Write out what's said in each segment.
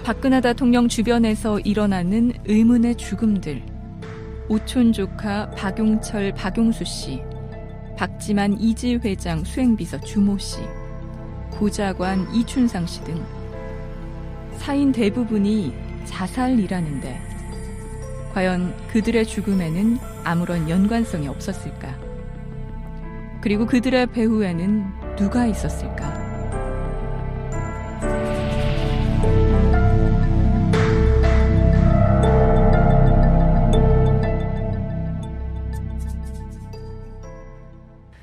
박근혜 대통령 주변에서 일어나는 의문의 죽음들. 오촌 조카 박용철, 박용수 씨, 박지만 이지 회장 수행비서 주모 씨, 보좌관 이춘상 씨 등 사인 대부분이 자살이라는데 과연 그들의 죽음에는 아무런 연관성이 없었을까? 그리고 그들의 배후에는 누가 있었을까?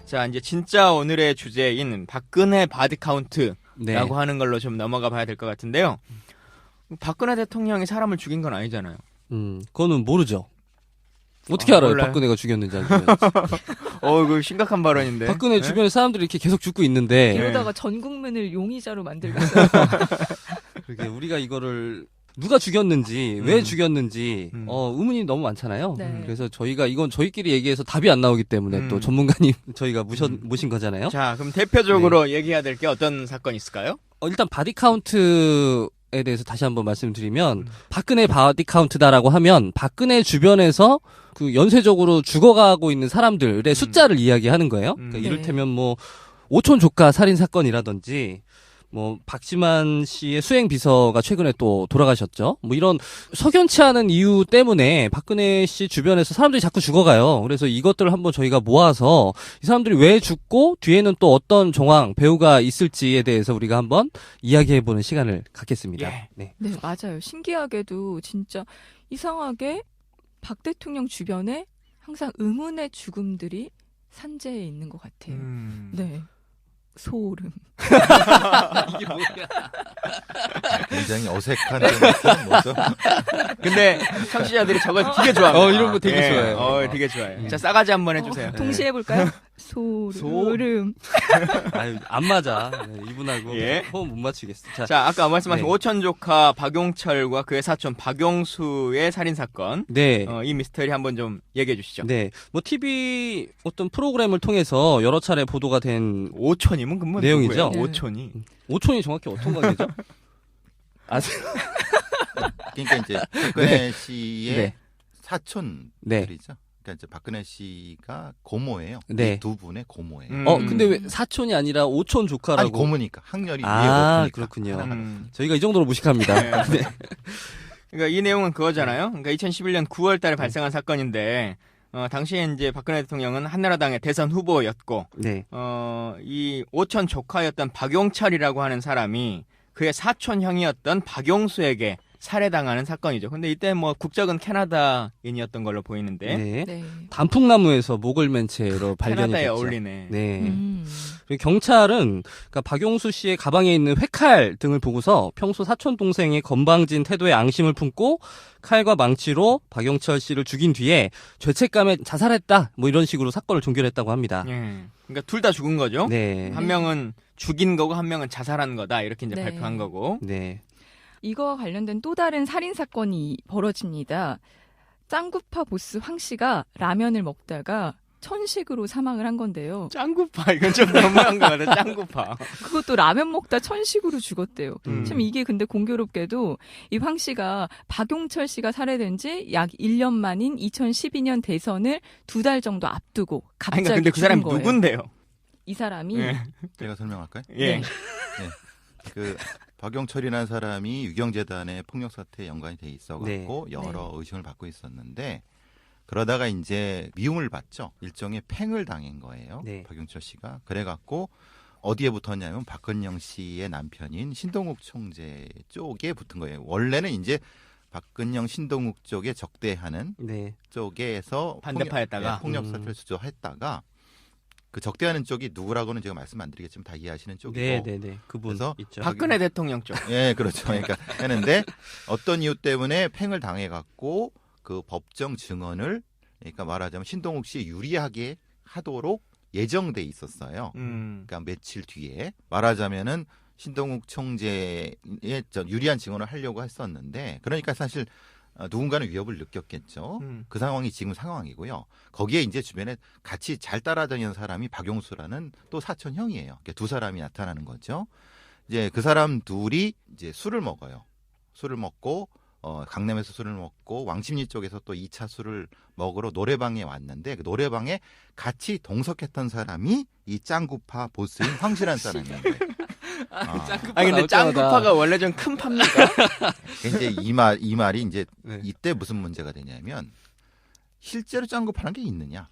자, 이제 진짜 오늘의 주제인 박근혜 바디카운트라고 네. 하는 걸로 좀 넘어가 봐야 될 것 같은데요. 박근혜 대통령이 사람을 죽인 건 아니잖아요. 그거는 모르죠. 어떻게 알아요? 몰라요? 박근혜가 죽였는지 안 죽였는지. 이거 심각한 발언인데. 박근혜 네? 주변에 사람들이 이렇게 계속 죽고 있는데 이러다가 전 국민을 용의자로 만들겠어요. 그러게 우리가 이거를 누가 죽였는지 왜 죽였는지 의문이 너무 많잖아요. 네. 그래서 저희가 이건 저희끼리 얘기해서 답이 안 나오기 때문에 또 전문가님 저희가 모신 거잖아요. 자, 그럼 대표적으로 얘기해야 될 게 어떤 사건이 있을까요? 일단 바디카운트에 대해서 다시 한번 말씀드리면 박근혜 바디카운트다라고 하면 박근혜 주변에서 그 연쇄적으로 죽어가고 있는 사람들의 숫자를 이야기하는 거예요. 그러니까 이를테면 뭐 오촌 조카 살인 사건이라든지 뭐 박지만 씨의 수행 비서가 최근에 또 돌아가셨죠. 뭐 이런 석연치 않은 이유 때문에 박근혜 씨 주변에서 사람들이 자꾸 죽어가요. 그래서 이것들을 한번 저희가 모아서 이 사람들이 왜 죽고 뒤에는 또 어떤 정황 배우가 있을지에 대해서 우리가 한번 이야기해보는 시간을 갖겠습니다. 예. 네. 네, 맞아요. 신기하게도 진짜 이상하게 박 대통령 주변에 항상 의문의 죽음들이 산재해 있는 것 같아요. 네. 소름. 이게 뭐야? 굉장히 어색한 모습. 근데 청취자들이 저걸 되게 좋아합니다. 이런 거 되게 좋아해요. 되게 좋아해요. 자, 싸가지 한번 해주세요. 동시에 해볼까요? 소름. 아유, 안 맞아. 네, 이분하고 예. 호흡 못 맞추겠어. 자, 아까 말씀하신 네. 오천 조카 박용철과 그의 사촌 박용수의 살인 사건. 네. 이 미스터리 한번 좀 얘기해 주시죠. 네. 뭐 TV 어떤 프로그램을 통해서 여러 차례 보도가 된 오촌이면 그건 내용이죠? 누구예요? 오촌이. 오촌이 정확히 어떤 관계죠? 아세요? 그러니까 이제 박근혜 씨의 네. 사촌들이죠. 그러니까 이제 박근혜 씨가 고모예요. 네. 이 두 분의 고모예요. 근데 왜 사촌이 아니라 오촌 조카라고? 아니 고모니까 학렬이 위에 아, 높으니까. 그렇군요. 저희가 이 정도로 무식합니다. 네. 그러니까 이 내용은 그거잖아요. 그러니까 2011년 9월 달에 발생한 사건인데, 당시에 이제 박근혜 대통령은 한나라당의 대선 후보였고, 네. 이 오촌 조카였던 박용철이라고 하는 사람이 그의 사촌 형이었던 박용수에게 살해당하는 사건이죠. 근데 이때 뭐 국적은 캐나다인이었던 걸로 보이는데, 네. 네. 단풍나무에서 목을 맨 채로 발견이 캐나다에 됐죠. 어울리네. 네. 그리고 경찰은 그러니까 박용수 씨의 가방에 있는 회칼 등을 보고서 평소 사촌 동생의 건방진 태도에 앙심을 품고 칼과 망치로 박용철 씨를 죽인 뒤에 죄책감에 자살했다. 뭐 이런 식으로 사건을 종결했다고 합니다. 예. 그러니까 둘 다 죽은 거죠. 네. 한 명은 죽인 거고 한 명은 자살한 거다. 이렇게 이제 네. 발표한 거고. 네. 이거와 관련된 또 다른 살인 사건이 벌어집니다. 짱구파 보스 황 씨가 라면을 먹다가 천식으로 사망을 한 건데요. 짱구파 이건 좀 너무한 거 같아. 짱구파. 그것도 라면 먹다 천식으로 죽었대요. 음. 참 이게 근데 공교롭게도 이 황 씨가 박용철 씨가 살해된 지 약 1년 만인 2012년 대선을 2달 정도 앞두고 갑자기 그러니까 근데 그 사람이 죽은 거예요. 누군데요? 이 사람이 예. 제가 설명할까요? 예. 네. 그 박용철이라는 사람이 유경재단의 폭력 사태에 연관이 돼 있어갖고 네. 여러 의심을 받고 있었는데 그러다가 이제 미움을 받죠. 일종의 팽을 당한 거예요. 네. 박용철 씨가 그래갖고 어디에 붙었냐면 박근영 씨의 남편인 신동욱 총재 쪽에 붙은 거예요. 원래는 이제 박근영 신동욱 쪽에 적대하는 네. 쪽에서 반대파였다가. 폭력 사태를 주저했다가 그 적대하는 쪽이 누구라고는 제가 말씀 안 드리겠지만 다 이해하시는 쪽이고 네, 네, 네. 그분 그래서 있죠. 박근혜 대통령 쪽. 예, 그렇죠. 그러니까 했는데 어떤 이유 때문에 팽을 당해갖고 그 법정 증언을 그러니까 말하자면 신동욱 씨 유리하게 하도록 예정돼 있었어요. 그러니까 며칠 뒤에 말하자면은 신동욱 총재의 유리한 증언을 하려고 했었는데 그러니까 사실 누군가는 위협을 느꼈겠죠. 그 상황이 지금 상황이고요. 거기에 이제 주변에 같이 잘 따라다니는 사람이 박용수라는 또 사촌 형이에요. 두 사람이 나타나는 거죠. 이제 그 사람 둘이 이제 술을 먹어요. 술을 먹고 강남에서 술을 먹고 왕십리 쪽에서 또 2차 술을 먹으러 노래방에 왔는데 그 노래방에 같이 동석했던 사람이 이 짱구파 보스인 황실한 사람이에요. 근데 짱구파가 원래 좀 큰 파입니까? 이제 이 말이 이제 네. 이때 무슨 문제가 되냐면 실제로 짱구파라는 게 있느냐?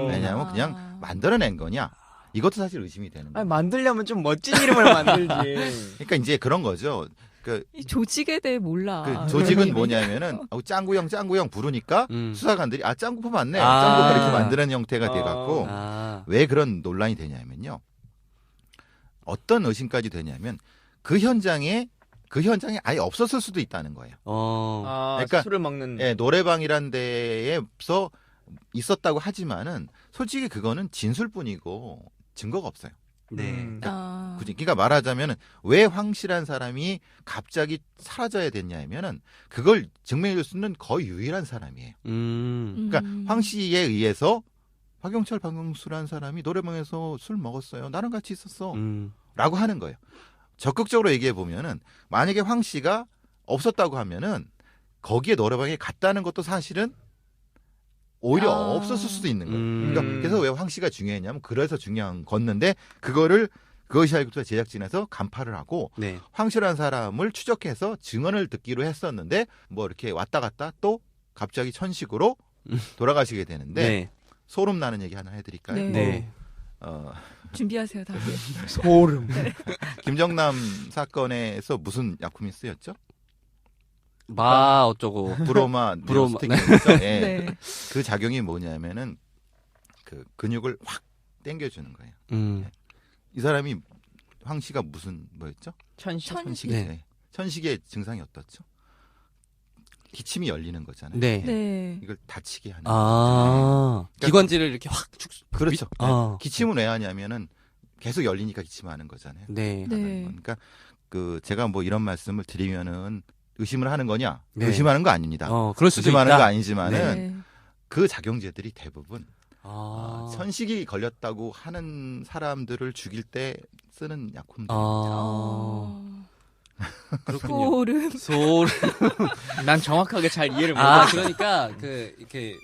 왜냐하면 그냥 만들어낸 거냐? 이것도 사실 의심이 되는 거예요. 만들려면 좀 멋진 이름을 만들지. 그러니까 이제 그런 거죠. 이 조직에 대해 몰라. 그 조직은 뭐냐면은 짱구형 부르니까 수사관들이 짱구파 맞네. 짱구파 이렇게 만드는 형태가 돼갖고 왜 그런 논란이 되냐면요. 어떤 의심까지 되냐면 그 현장에 아예 없었을 수도 있다는 거예요. 그러니까 술을 먹는. 노래방이란 데에서 있었다고 하지만은 솔직히 그거는 진술뿐이고 증거가 없어요. 네. 그러니까 말하자면은 왜 황실한 사람이 갑자기 사라져야 됐냐면은 그걸 증명해줄 수 있는 거의 유일한 사람이에요. 그러니까 황 씨에 의해서 박용철, 박용수라는 사람이 노래방에서 술 먹었어요. 나랑 같이 있었어. 라고 하는 거예요. 적극적으로 얘기해 보면은 만약에 황 씨가 없었다고 하면은 거기에 노래방에 갔다는 것도 사실은 오히려 없었을 수도 있는 거예요. 그러니까 그래서 왜 황 씨가 중요했냐면 그래서 중요한 건데 그것이 알고 제작진에서 간파를 하고 네. 황 씨라는 사람을 추적해서 증언을 듣기로 했었는데 뭐 이렇게 왔다 갔다 또 갑자기 천식으로 돌아가시게 되는데 네. 소름 나는 얘기 하나 해드릴까요? 네. 네. 준비하세요, 다들. 소름. 김정남 사건에서 무슨 약품이 쓰였죠? 어쩌고. 브로마, 브로마. 네오스틱이었죠? 네. 네. 그 작용이 뭐냐면은 그 근육을 확 당겨주는 거예요. 이 사람이 황 씨가 뭐였죠? 천식. 네. 네. 천식의 증상이 어떻죠? 기침이 열리는 거잖아요. 네. 네. 이걸 다치게 하는. 기관지를 이렇게 확 그렇죠. 아. 네. 기침은 왜 하냐면은 계속 열리니까 기침하는 거잖아요. 네. 네. 그러니까 제가 뭐 이런 말씀을 드리면은 의심을 하는 거냐? 네. 의심하는 거 아닙니다. 그럴 수도 의심하는 있다. 거 아니지만은 네. 그 작용제들이 대부분 천식. 천식이 걸렸다고 하는 사람들을 죽일 때 쓰는 약품들. 그렇군요. 소름. 난 정확하게 잘 이해를 못했어. 그러니까 이렇게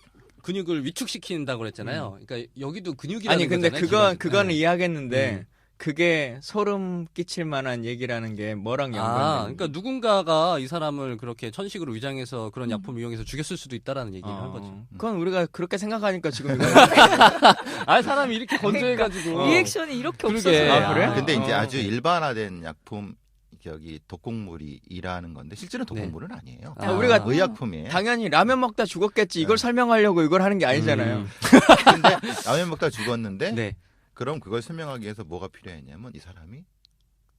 근육을 위축시킨다고 그랬잖아요. 그러니까 여기도 근육이라는 아니 근데 거잖아요. 그거는 이해하겠는데 그게 소름 끼칠 만한 얘기라는 게 뭐랑 연관돼? 그러니까 누군가가 이 사람을 그렇게 천식으로 위장해서 그런 약품을 이용해서 죽였을 수도 있다라는 얘기를 한 거죠. 그건 우리가 그렇게 생각하니까 지금 이거 사람이 이렇게 건조해가지고 리액션이 이렇게 그러게. 없어서. 그래? 근데 이제 아주 일반화된 약품 독곡물이 일하는 건데 실제로 독곡물은 아니에요. 우리가 의약품이에요. 당연히 라면 먹다 죽었겠지. 이걸 설명하려고 이걸 하는 게 아니잖아요. 근데 라면 먹다 죽었는데 네. 그럼 그걸 설명하기 위해서 뭐가 필요했냐면 이 사람이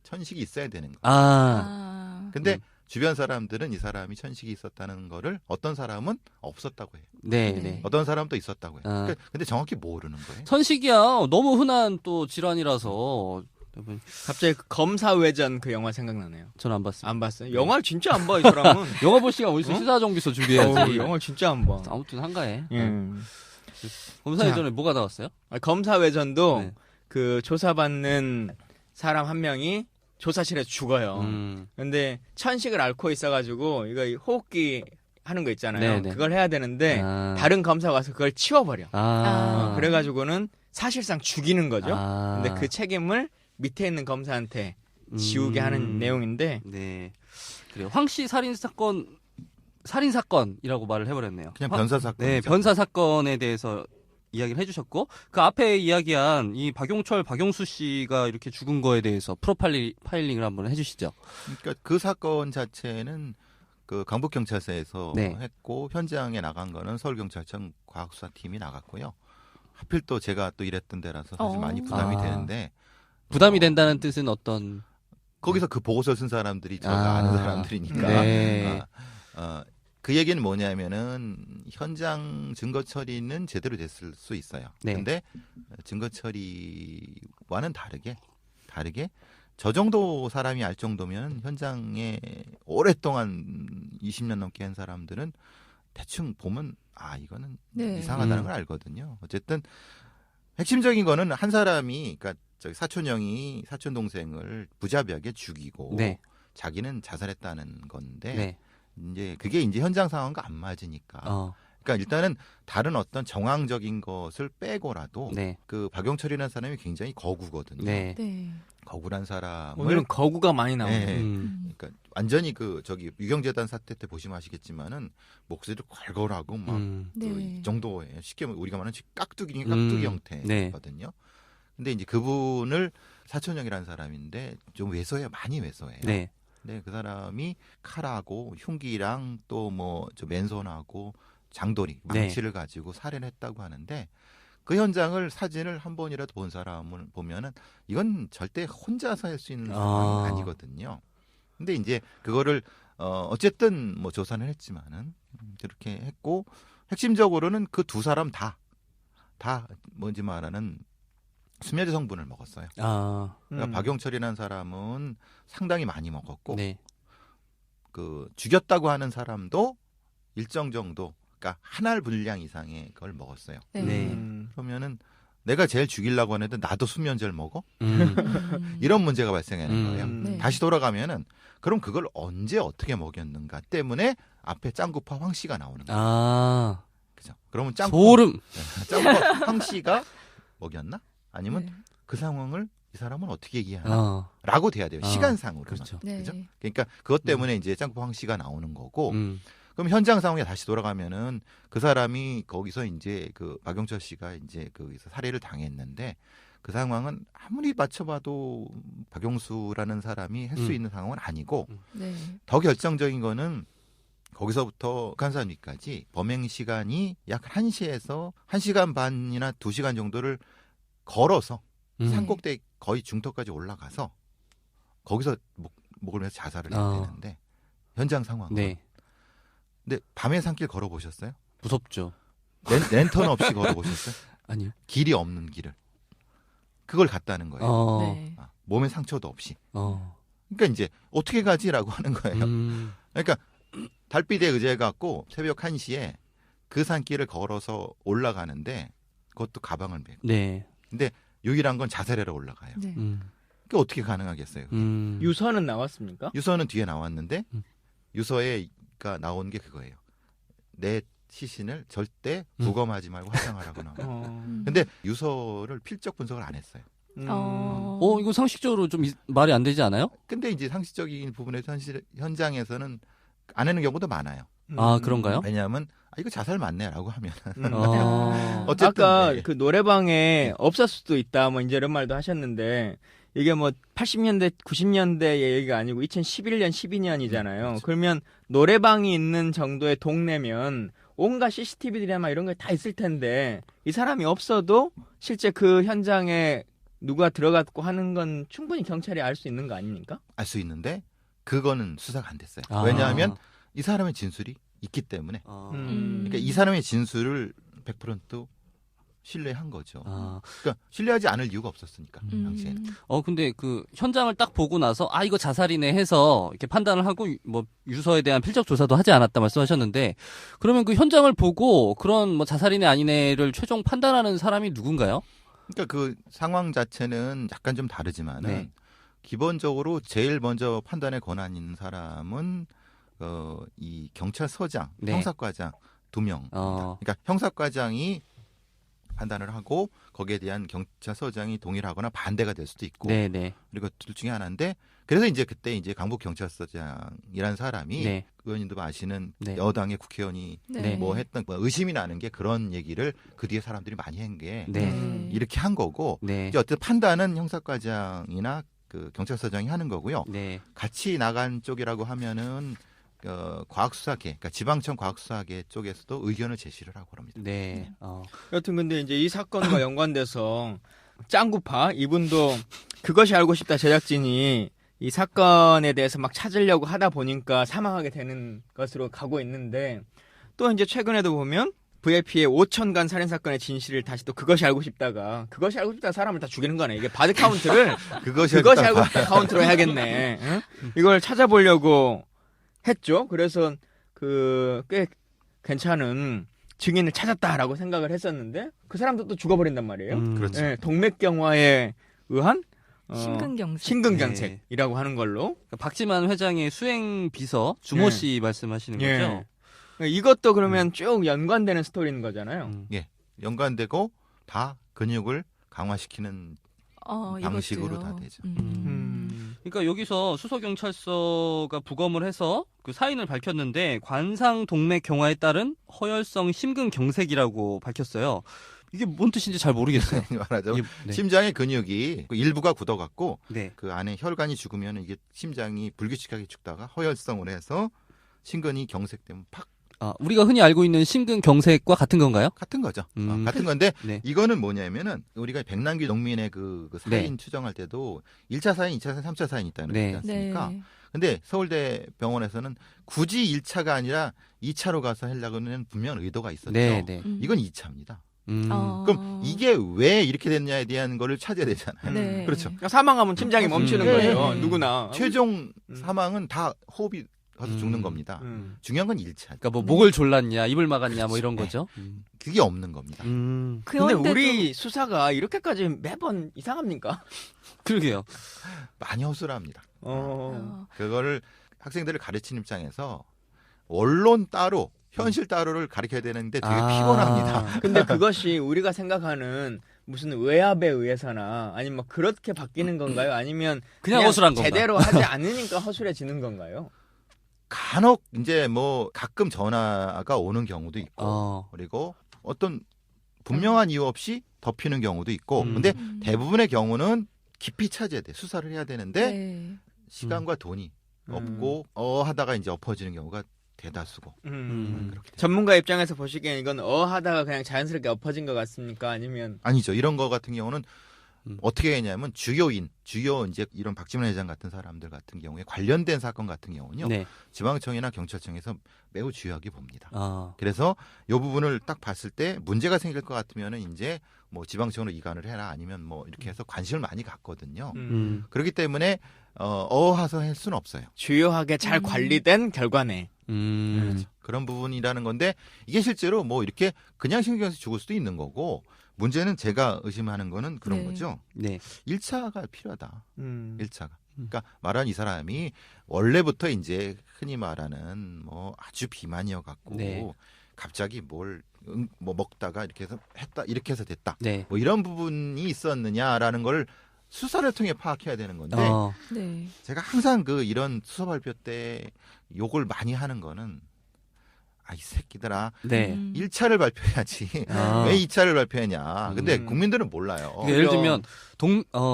천식이 있어야 되는 거예요. 근데 주변 사람들은 이 사람이 천식이 있었다는 거를 어떤 사람은 없었다고 해요. 네. 어떤 사람도 있었다고 해요. 근데 정확히 모르는 거예요. 천식이야. 너무 흔한 또 질환이라서. 갑자기 그 검사외전 그 영화 생각나네요. 저는 안 봤습니다. 안 봤어요? 영화를 진짜 안 봐, 이 사람은. 영화 볼 시간 어디서 시사정비서 준비해야지. 영화를 진짜 안 봐. 아무튼 한가해. 검사 자. 예전에 뭐가 나왔어요? 검사외전도 네. 그 조사받는 사람 한 명이 조사실에서 죽어요. 근데 천식을 앓고 있어가지고 이거 호흡기 하는 거 있잖아요. 네네. 그걸 해야 되는데 다른 검사가 와서 그걸 치워버려. 아. 그래가지고는 사실상 죽이는 거죠. 근데 그 그 책임을 밑에 있는 검사한테 지우게 하는 내용인데 네. 그래요. 황씨 살인 사건이라고 말을 해버렸네요. 그냥 변사 사건. 네, 변사 사건에 대해서 이야기를 해주셨고 그 앞에 이야기한 이 박용철, 박용수 씨가 이렇게 죽은 거에 대해서 프로파일링을 한번 해주시죠. 그러니까 그 사건 자체는 그 강북경찰서에서 네. 했고 현장에 나간 거는 서울경찰청 과학수사팀이 나갔고요. 하필 또 제가 또 일했던 데라서 사실 많이 부담이 되는데 부담이 된다는 뜻은 어떤 거기서 그 보고서를 쓴 사람들이 저가 아는 사람들이니까 네. 그 얘기는 뭐냐면은 현장 증거 처리는 제대로 됐을 수 있어요. 네. 근데 증거 처리와는 다르게 저 정도 사람이 알 정도면 현장에 오랫동안 20년 넘게 한 사람들은 대충 보면 이거는 네. 이상하다는 걸 알거든요. 어쨌든 핵심적인 거는 한 사람이 그러니까 사촌 형이 사촌 동생을 부자벽에 죽이고 네. 자기는 자살했다는 건데 네. 이제 그게 이제 현장 상황과 안 맞으니까. 그러니까 일단은 다른 어떤 정황적인 것을 빼고라도 네. 그 박용철이라는 사람이 굉장히 거구거든요. 네. 네. 거구란 사람을 오늘은 거구가 많이 나오네요. 네. 그러니까 완전히 그 저기 유경재단 사태 때 보시면 아시겠지만은 목소리를 걸걸하고 막 네. 이 정도에 쉽게 우리가 말하는 깍두기 형태거든요. 네. 근데 이제 그분을 사촌형이라는 사람인데 좀 왜소해요. 많이 왜소해요. 네. 근데 그 사람이 칼하고 흉기랑 또 뭐 저 맨손하고 장도리, 망치를 가지고 살해를 했다고 하는데 그 현장을 사진을 한 번이라도 본 사람을 보면은 이건 절대 혼자서 할 수 있는 상황이 아니거든요. 근데 이제 그거를 어쨌든 뭐 조사는 했지만은 그렇게 했고 핵심적으로는 그 두 사람 다 뭔지 말하는 수면제 성분을 먹었어요. 그러니까 박용철이라는 사람은 상당히 많이 먹었고 네. 그 죽였다고 하는 사람도 일정 정도, 그러니까 한 알 분량 이상의 걸 먹었어요. 네. 네. 그러면은 내가 제일 죽이려고 하는데 나도 수면제를 먹어? 이런 문제가 발생하는 거예요. 네. 다시 돌아가면은 그럼 그걸 언제 어떻게 먹였는가 때문에 앞에 짱구파 황 씨가 나오는 거예요. 그죠? 그러면 소름. 짱구파 황 씨가 먹였나? 아니면 네. 그 상황을 이 사람은 어떻게 이해하나? 라고 돼야 돼요. 시간상으로. 그렇죠. 네. 그죠? 그러니까 그것 때문에 이제 짱구파 황 씨가 나오는 거고. 그럼 현장 상황에 다시 돌아가면은 그 사람이 거기서 이제 그 박용철 씨가 이제 거기서 살해를 당했는데 그 상황은 아무리 맞춰봐도 박용수라는 사람이 할 수 있는 상황은 아니고 네. 더 결정적인 거는 거기서부터 북한산 위까지 범행 시간이 약 1시에서 1시간 반이나 2시간 정도를 걸어서 산꼭대기 거의 중턱까지 올라가서 거기서 목을 매서 자살을 해야 되는데 현장 상황은. 네. 근데 밤에 산길 걸어보셨어요? 무섭죠. 랜턴 없이 걸어보셨어요? 아니요. 길이 없는 길을. 그걸 갔다는 거예요. 네. 몸에 상처도 없이. 그러니까 이제 어떻게 가지라고 하는 거예요. 그러니까 달빛에 의지해갖고 새벽 1시에 그 산길을 걸어서 올라가는데 그것도 가방을 메고. 네. 근데 유일한 건 자살해러 올라가요. 네. 그게 어떻게 가능하겠어요? 유서는 나왔습니까? 유서는 뒤에 나왔는데 유서에가 나온 게 그거예요. 내 시신을 절대 부검하지 말고 화상하라고 나와요. 근데 유서를 필적 분석을 안 했어요. 이거 상식적으로 좀 말이 안 되지 않아요? 근데 이제 상식적인 부분에서 현장에서는 안 하는 경우도 많아요. 그런가요? 왜냐하면 이거 자살 맞네라고 하면 어쨌든 아까 네. 그 노래방에 없을 수도 있다 뭐 이제 이런 말도 하셨는데 이게 뭐 80년대 90년대의 얘기가 아니고 2011년 12년이잖아요. 그렇죠. 그러면 노래방이 있는 정도의 동네면 온갖 CCTV들이나 막 이런 게 다 있을 텐데 이 사람이 없어도 실제 그 현장에 누가 들어갔고 하는 건 충분히 경찰이 알 수 있는 거 아닙니까? 알 수 있는데 그거는 수사가 안 됐어요. 왜냐하면 이 사람의 진술이 있기 때문에. 그러니까 이 사람의 진술을 100% 신뢰한 거죠. 그러니까 신뢰하지 않을 이유가 없었으니까 당시에는. 근데 그 현장을 딱 보고 나서 이거 자살이네 해서 이렇게 판단을 하고 뭐 유서에 대한 필적 조사도 하지 않았다 말씀하셨는데 그러면 그 현장을 보고 그런 뭐 자살이네 아니네를 최종 판단하는 사람이 누군가요? 그러니까 그 상황 자체는 약간 좀 다르지만은 네. 기본적으로 제일 먼저 판단의 권한 있는 사람은 이 경찰서장, 네. 형사과장 2명입니다. 그러니까 형사과장이 판단을 하고 거기에 대한 경찰서장이 동의를 하거나 반대가 될 수도 있고 네네. 그리고 둘 중에 하나인데 그래서 이제 그때 이제 강북 경찰서장이라는 사람이 네. 의원님도 아시는 네. 여당의 국회의원이 네. 뭐 했던 의심이 나는 게 그런 얘기를 그 뒤에 사람들이 많이 한 게 네. 이렇게 한 거고 네. 이제 어쨌든 판단은 형사과장이나 그 경찰서장이 하는 거고요. 네. 같이 나간 쪽이라고 하면은 과학수사계, 그러니까 지방청 과학수사계 쪽에서도 의견을 제시를 하고 그럽니다. 네. 여튼 근데 이제 이 사건과 연관돼서 짱구파 이분도 그것이 알고 싶다 제작진이 이 사건에 대해서 막 찾으려고 하다 보니까 사망하게 되는 것으로 가고 있는데 또 이제 최근에도 보면 VIP의 5천간 살인사건의 진실을 다시 또 그것이 알고 싶다가 그것이 알고 싶다 사람을 다 죽이는 거네. 이게 바드 카운트를 그것이 알고 싶다 카운트로 해야겠네. 응? 이걸 찾아보려고 했죠. 그래서 꽤 괜찮은 증인을 찾았다라고 생각을 했었는데 그 사람도 또 죽어버린단 말이에요. 그렇죠. 네, 동맥경화에 의한 심근경색. 심근경색이라고 하는 걸로. 그러니까 박지만 회장의 수행 비서 주모 씨 말씀하시는 거죠? 이것도 그러면 쭉 연관되는 스토리인 거잖아요. 연관되고 다 근육을 강화시키는 방식으로 이것도요. 다 되죠. 그러니까 여기서 수서경찰서가 부검을 해서 그 사인을 밝혔는데 관상 동맥 경화에 따른 허혈성 심근경색이라고 밝혔어요. 이게 뭔 뜻인지 잘 모르겠어요. 말하자면 네. 심장의 근육이 그 일부가 굳어갖고 네. 그 안에 혈관이 죽으면 이게 심장이 불규칙하게 죽다가 허혈성으로 해서 심근이 경색되면 팍 우리가 흔히 알고 있는 심근경색과 같은 건가요? 같은 거죠. 같은 건데 네. 이거는 뭐냐면은 우리가 백남기 농민의 그 사인 추정할 때도 1차 사인, 2차 사인, 3차 사인이 있다는 네. 거지 않습니까? 네. 근데 서울대 병원에서는 굳이 1차가 아니라 2차로 가서 하려고는 분명 의도가 있었죠. 네, 네. 이건 2차입니다. 그럼 이게 왜 이렇게 됐냐에 대한 거를 찾아야 되잖아요. 네. 그렇죠. 그러니까 사망하면 심장이 멈추는 네. 거예요. 누구나. 최종 사망은 다 호흡이 가서 죽는 겁니다. 중요한 건 1차. 그러니까 뭐 목을 졸랐냐, 입을 막았냐, 뭐 이런 거죠. 그게 없는 겁니다. 근데 그런데도 우리 수사가 이렇게까지 매번 이상합니까? 그러게요. 많이 허술합니다. 어. 그거를 학생들을 가르치는 입장에서 원론 따로 현실 따로를 가르쳐야 되는데 되게 피곤합니다. 근데 그것이 우리가 생각하는 무슨 외압에 의해서나 아니면 뭐 그렇게 바뀌는 건가요? 아니면 그냥 허술한 건가? 제대로 하지 않으니까 허술해지는 건가요? 간혹 이제 뭐 가끔 전화가 오는 경우도 있고 그리고 어떤 분명한 이유 없이 덮이는 경우도 있고 근데 대부분의 경우는 깊이 찾아야 돼. 수사를 해야 되는데 네. 시간과 돈이 없고 하다가 이제 엎어지는 경우가 대다수고. 그렇게 전문가 입장에서 보시기엔 이건 하다가 그냥 자연스럽게 엎어진 것 같습니까? 아니면 아니죠. 이런 거 같은 경우는 어떻게 했냐면 주요 이제 이런 박지만 회장 같은 사람들 같은 경우에 관련된 사건 같은 경우는요. 네. 지방청이나 경찰청에서 매우 주요하게 봅니다. 아. 그래서 이 부분을 딱 봤을 때 문제가 생길 것 같으면은 이제 뭐 지방청으로 이관을 해라 아니면 뭐 이렇게 해서 관심을 많이 갖거든요. 그렇기 때문에 어하서 할 수는 없어요. 주요하게 잘 관리된 결과네. 그렇죠. 그런 부분이라는 건데 이게 실제로 뭐 이렇게 그냥 신경쓰 죽을 수도 있는 거고 문제는 제가 의심하는 거는 그런 네. 거죠. 네. 1차가 필요하다. 1차가. 그러니까 말하는 이 사람이 원래부터 이제 흔히 말하는 뭐 아주 비만이어 갖고 네. 갑자기 뭘 뭐 먹다가 이렇게 해서 했다 이렇게 해서 됐다. 네. 뭐 이런 부분이 있었느냐라는 걸 수사를 통해 파악해야 되는 건데 네. 제가 항상 이런 수사 발표 때 욕을 많이 하는 거는 이 새끼들아 네. 1차를 발표해야지 왜 2차를 발표했냐. 근데 국민들은 몰라요. 그러니까 예를 들면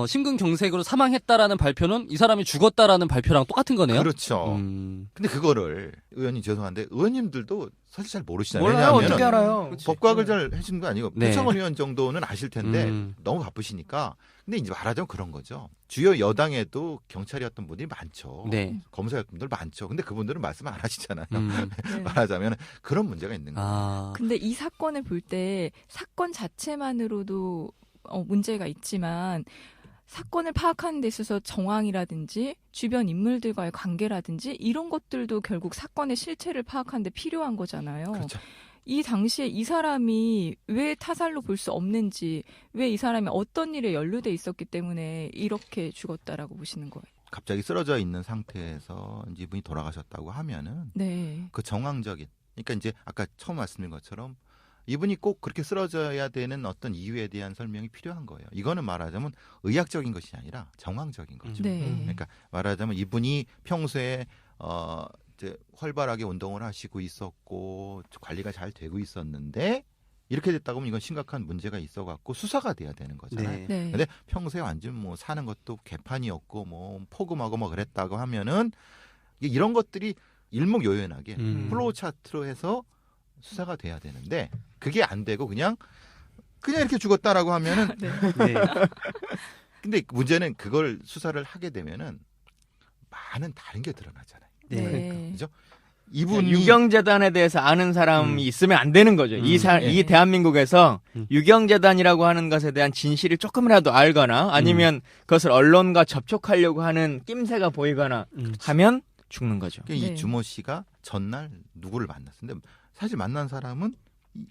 심근경색으로 사망했다라는 발표는 이 사람이 죽었다라는 발표랑 똑같은 거네요. 그렇죠. 근데 그거를 의원님 죄송한데 의원님들도 사실 잘 모르시잖아요. 몰라요. 왜냐하면 어떻게 알아요? 법과학을 잘 해주는 거 아니고 네. 표창원 의원 정도는 아실 텐데 너무 바쁘시니까. 근데 이제 말하자면 그런 거죠. 주요 여당에도 경찰이었던 분들이 많죠. 네. 검사였던 분들 많죠. 근데 그분들은 말씀 안 하시잖아요. 네. 말하자면 그런 문제가 있는 거예요. 근데 이 사건을 볼 때 사건 자체만으로도 문제가 있지만 사건을 파악하는 데 있어서 정황이라든지 주변 인물들과의 관계라든지 이런 것들도 결국 사건의 실체를 파악하는 데 필요한 거잖아요. 그렇죠. 이 당시에 이 사람이 왜 타살로 볼 수 없는지, 왜 이 사람이 어떤 일에 연루돼 있었기 때문에 이렇게 죽었다라고 보시는 거예요. 갑자기 쓰러져 있는 상태에서 이제 이분이 돌아가셨다고 하면은 네. 그 정황적인, 그러니까 이제 아까 처음 말씀드린 것처럼 이분이 꼭 그렇게 쓰러져야 되는 어떤 이유에 대한 설명이 필요한 거예요. 이거는 말하자면 의학적인 것이 아니라 정황적인 거죠. 네. 그러니까 말하자면 이분이 평소에 이제 활발하게 운동을 하시고 있었고 관리가 잘 되고 있었는데 이렇게 됐다고 하면 이건 심각한 문제가 있어갖고 수사가 돼야 되는 거잖아요. 네. 네. 근데 평소에 완전 뭐 사는 것도 개판이었고 뭐 포금하고 뭐 그랬다고 하면은 이런 것들이 일목요연하게 플로우 차트로 해서 수사가 돼야 되는데 그게 안 되고 그냥 이렇게 죽었다라고 하면은 네. 네. 근데 문제는 그걸 수사를 하게 되면은 많은 다른 게 드러나잖아요. 네. 그죠? 이분이 유경재단에 대해서 아는 사람이 있으면 안 되는 거죠. 이 대한민국에서 유경재단이라고 하는 것에 대한 진실이 조금이라도 알거나 아니면 그것을 언론과 접촉하려고 하는 낌새가 보이거나 하면 죽는 거죠. 그러니까 네. 이 주모 씨가 전날 누구를 만났는데 사실 만난 사람은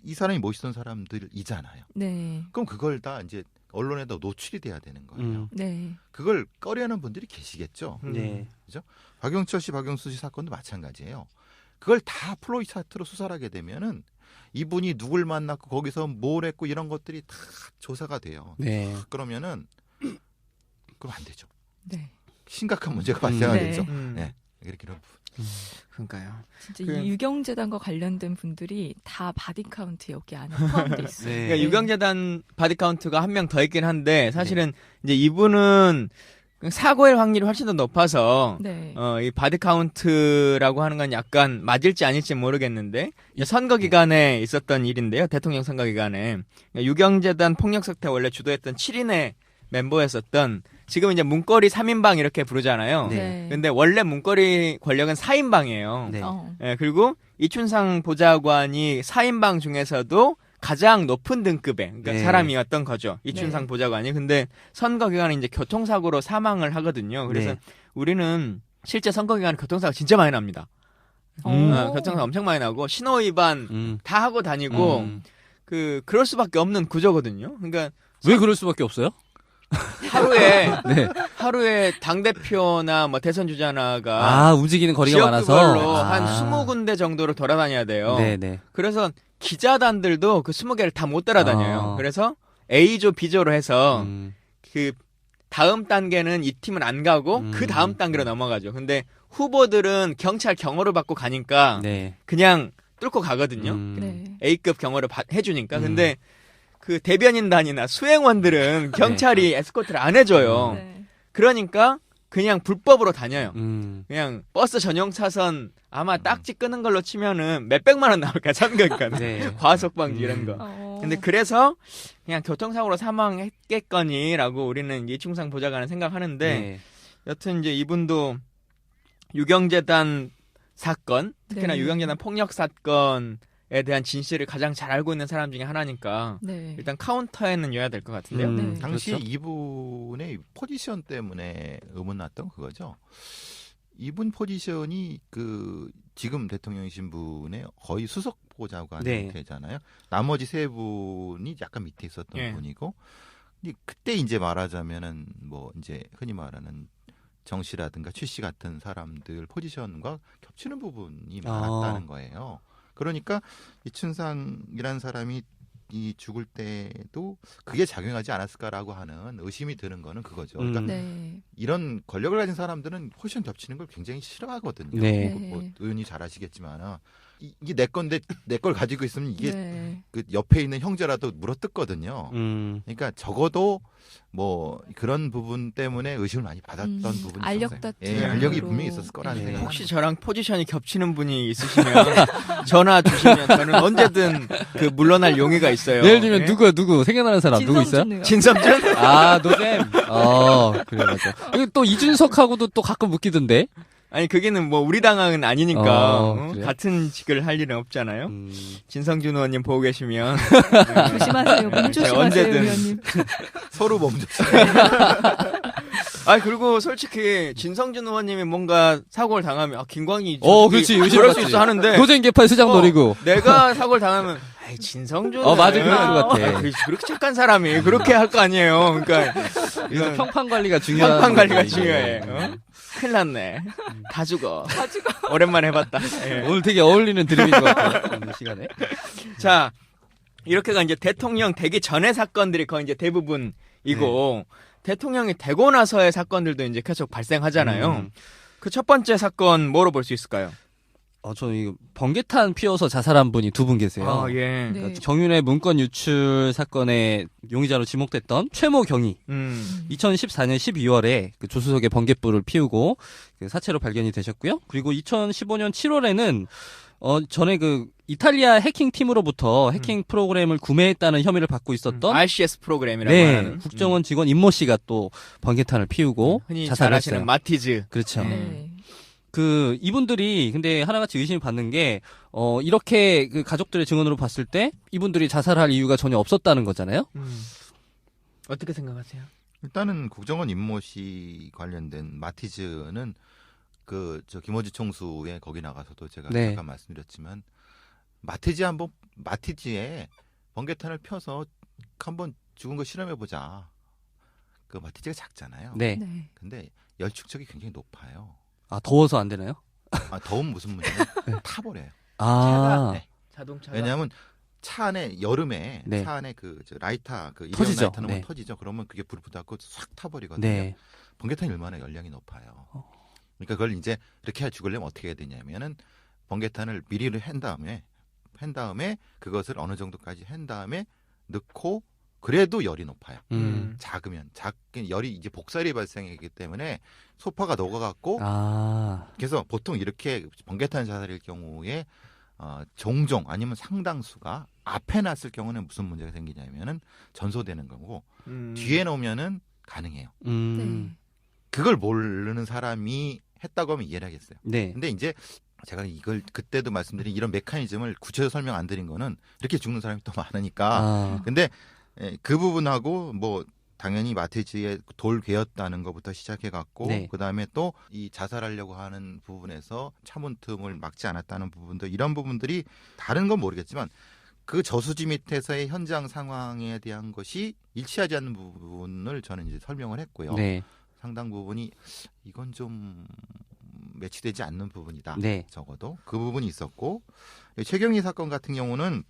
이 사람이 모시던 사람들이잖아요. 네. 그럼 그걸 다 이제 언론에도 노출이 돼야 되는 거예요. 네. 그걸 꺼려하는 분들이 계시겠죠. 네. 그죠? 박영철 씨, 박영수 씨 사건도 마찬가지예요. 그걸 다 플로이 차트로 수사를 하게 되면은 이분이 누굴 만났고 거기서 뭘 했고 이런 것들이 다 조사가 돼요. 네. 그러면은 그럼 안 되죠. 네. 심각한 문제가 발생하겠죠. 음. 네. 이렇게 이런 부분. 그러니까요. 진짜 그- 이 유경재단과 관련된 분들이 다 바디카운트 여기 안에 포함돼 있어요. 네. 그러니까 유경재단 바디카운트가 한 명 더 있긴 한데 사실은 이제 이분은 사고일 확률이 훨씬 더 높아서 네. 이 바디카운트라고 하는 건 약간 맞을지 아닐지 모르겠는데 선거 기간에 있었던 일인데요. 대통령 선거 기간에 유경재단 폭력사태 원래 주도했던 7인의 멤버였었던 지금 이제 문거리 3인방 이렇게 부르잖아요. 네. 근데 원래 문거리 권력은 4인방이에요. 네. 그리고 이춘상 보좌관이 4인방 중에서도 가장 높은 등급의 그러니까 네. 사람이었던 거죠. 이춘상 네. 보좌관이. 근데 선거 기간에 이제 교통사고로 사망을 하거든요. 그래서 네. 우리는 실제 선거 기간에 교통사고가 진짜 많이 납니다. 교통사고 엄청 많이 나고 신호 위반 다 하고 다니고 그럴 수밖에 없는 구조거든요. 그러니까 왜 그럴 수밖에 없어요? 하루에 네. 하루에 당 대표나 뭐 대선 주자나가 움직이는 거리가 지역별로 많아서 한 20군데 정도로 돌아다녀야 돼요. 네네. 그래서 기자단들도 그 20개를 다 못 따라다녀요. 아. 그래서 A조, B조로 해서 음. 그 다음 단계는 이 팀은 안 가고 그 다음 단계로 넘어가죠. 근데 후보들은 경찰 경호를 받고 가니까 네. 그냥 뚫고 가거든요. 네. A급 경호를 해주니까. 근데 그 대변인단이나 수행원들은 경찰이 에스코트를 안 해줘요. 네. 그러니까 그냥 불법으로 다녀요. 음. 그냥 버스 전용 차선 아마 딱지 끄는 걸로 치면은 몇백만 원 나올까 참거니까 네. 과속 방지 이런 거. 근데 그래서 그냥 교통사고로 사망했겠거니라고 우리는 이충상 보좌관은 생각하는데 네. 여튼 이제 이분도 유경재단 사건 특히나 네. 유경재단 폭력 사건에 대한 진실을 가장 잘 알고 있는 사람 중에 하나니까 네. 일단 카운터에는 넣어야 될 것 같은데요. 네. 당시 그렇죠. 이분의 포지션 때문에 의문났던 그거죠. 이분 포지션이 그 지금 대통령이신 분의 거의 수석 보좌관 네. 되잖아요. 나머지 세 분이 약간 밑에 있었던 예. 분이고, 근데 그때 이제 말하자면은 뭐 이제 흔히 말하는 정 씨라든가 최 씨 같은 사람들 포지션과 겹치는 부분이 많았다는 거예요. 그러니까 이춘상이라는 사람이 이 죽을 때도 그게 작용하지 않았을까라고 하는 의심이 드는 거는 그거죠. 그러니까 네. 이런 권력을 가진 사람들은 포지션 겹치는 걸 굉장히 싫어하거든요. 네. 뭐 의원이 잘 아시겠지만 이게 내 건데 내 걸 가지고 있으면 이게 네. 그 옆에 있는 형제라도 물어뜯거든요. 그러니까 적어도 뭐 그런 부분 때문에 의심을 많이 받았던 부분이 알력 있었어요. 다툼. 예, 알력이 으로. 분명히 있었을 거라는 네. 생각. 혹시 저랑 포지션이 겹치는 분이 있으시면 전화 주시면 저는 언제든 그 물러날 용의가 있어요. 예를 들면 예? 누구 생각나는 사람 누구 있어요? 진성준이요. 진섬준? 노잼. 그래 맞아. 그리고 또 이준석하고도 또 가끔 웃기던데. 아니 그게는 뭐 우리 당은 아니니까 그래요? 같은 직을 할 일은 없잖아요. 진성준 의원님 보고 계시면 조심하세요. 몸 제가 조심하세요, 언제든. 의원님. 서로 멈췄어요. 아 그리고 솔직히 진성준 의원님이 뭔가 사고를 당하면 김광희 그렇지. 의심 그럴 수 받지. 있어 하는데 노잼 개판 수장 노리고. 내가 사고를 당하면 아이 진성준 맞아 그럴 것 같아. 그렇게 착한 사람이 그렇게 할 거 아니에요. 그러니까 그래서 이건 평판 관리가 중요한. 평판 관리가 거지, 중요해. 이게. 큰일 났네. 다 죽어. 오랜만에 해봤다. 예. 오늘 되게 어울리는 드립인 것 같아요. 오늘 시간에. 자, 이렇게가 이제 대통령 되기 전의 사건들이 거의 이제 대부분이고, 대통령이 되고 나서의 사건들도 이제 계속 발생하잖아요. 그 첫 번째 사건 뭐로 볼 수 있을까요? 저는 이거 번개탄 피워서 자살한 분이 두 분 계세요. 아, 예. 네. 정윤회 문건 유출 사건의 용의자로 지목됐던 최모 경위. 2014년 12월에 그 조수석에 번갯불을 피우고 그 사체로 발견이 되셨고요. 그리고 2015년 7월에는 전에 그 이탈리아 해킹 팀으로부터 해킹 프로그램을 구매했다는 혐의를 받고 있었던 RCS 프로그램이라고 네, 하는 국정원 직원 임모 씨가 또 번개탄을 피우고 흔히 잘 자살을 아시는 했어요. 마티즈. 그렇죠. 네. 그 이분들이 근데 하나같이 의심이 받는 게 이렇게 그 가족들의 증언으로 봤을 때 이분들이 자살할 이유가 전혀 없었다는 거잖아요. 어떻게 생각하세요? 일단은 국정원 임모 씨 관련된 마티즈는 그 저 김어지 총수의 거기 나가서도 제가 네. 잠깐 말씀드렸지만 마티즈에 번개탄을 펴서 한번 죽은 거 실험해 보자. 그 마티즈가 작잖아요. 네. 네. 근데 열 축적이 굉장히 높아요. 아, 더워서 안 되나요? 더운 무슨 문제냐? 타버려요. 아. 네. 자동차가. 왜냐하면 차 안에 여름에 네. 차 안에 그 라이터 그 이온 터지죠. 라이터 넣으면 네. 터지죠. 그러면 그게 불 붙어갖고 싹 타버리거든요. 네. 번개탄이 얼마나 열량이 높아요. 그러니까 그걸 이제 이렇게 죽으려면 어떻게 해야 되냐면은 번개탄을 미리 한 다음에 그것을 어느 정도까지 한 다음에 넣고 그래도 열이 높아요. 작으면 열이 이제 복살이 발생하기 때문에 소파가 녹아갖고 그래서 보통 이렇게 번개탄 자살일 경우에 종종 아니면 상당수가 앞에 놨을 경우는 무슨 문제가 생기냐면은 전소되는 거고 뒤에 놓으면은 가능해요. 네. 그걸 모르는 사람이 했다고 하면 이해를 하겠어요. 네. 근데 이제 제가 이걸 그때도 말씀드린 이런 메커니즘을 구체적으로 설명 안 드린 거는 이렇게 죽는 사람이 또 많으니까. 근데 그 부분하고 뭐 당연히 마티즈의 돌 괴었다는 것부터 시작해 갖고 네. 그다음에 또 이 자살하려고 하는 부분에서 차문 틈을 막지 않았다는 부분도 이런 부분들이 다른 건 모르겠지만 그 저수지 밑에서의 현장 상황에 대한 것이 일치하지 않는 부분을 저는 이제 설명을 했고요. 네. 상당 부분이 이건 좀 매치되지 않는 부분이다. 네. 적어도 그 부분이 있었고 최경희 사건 같은 경우는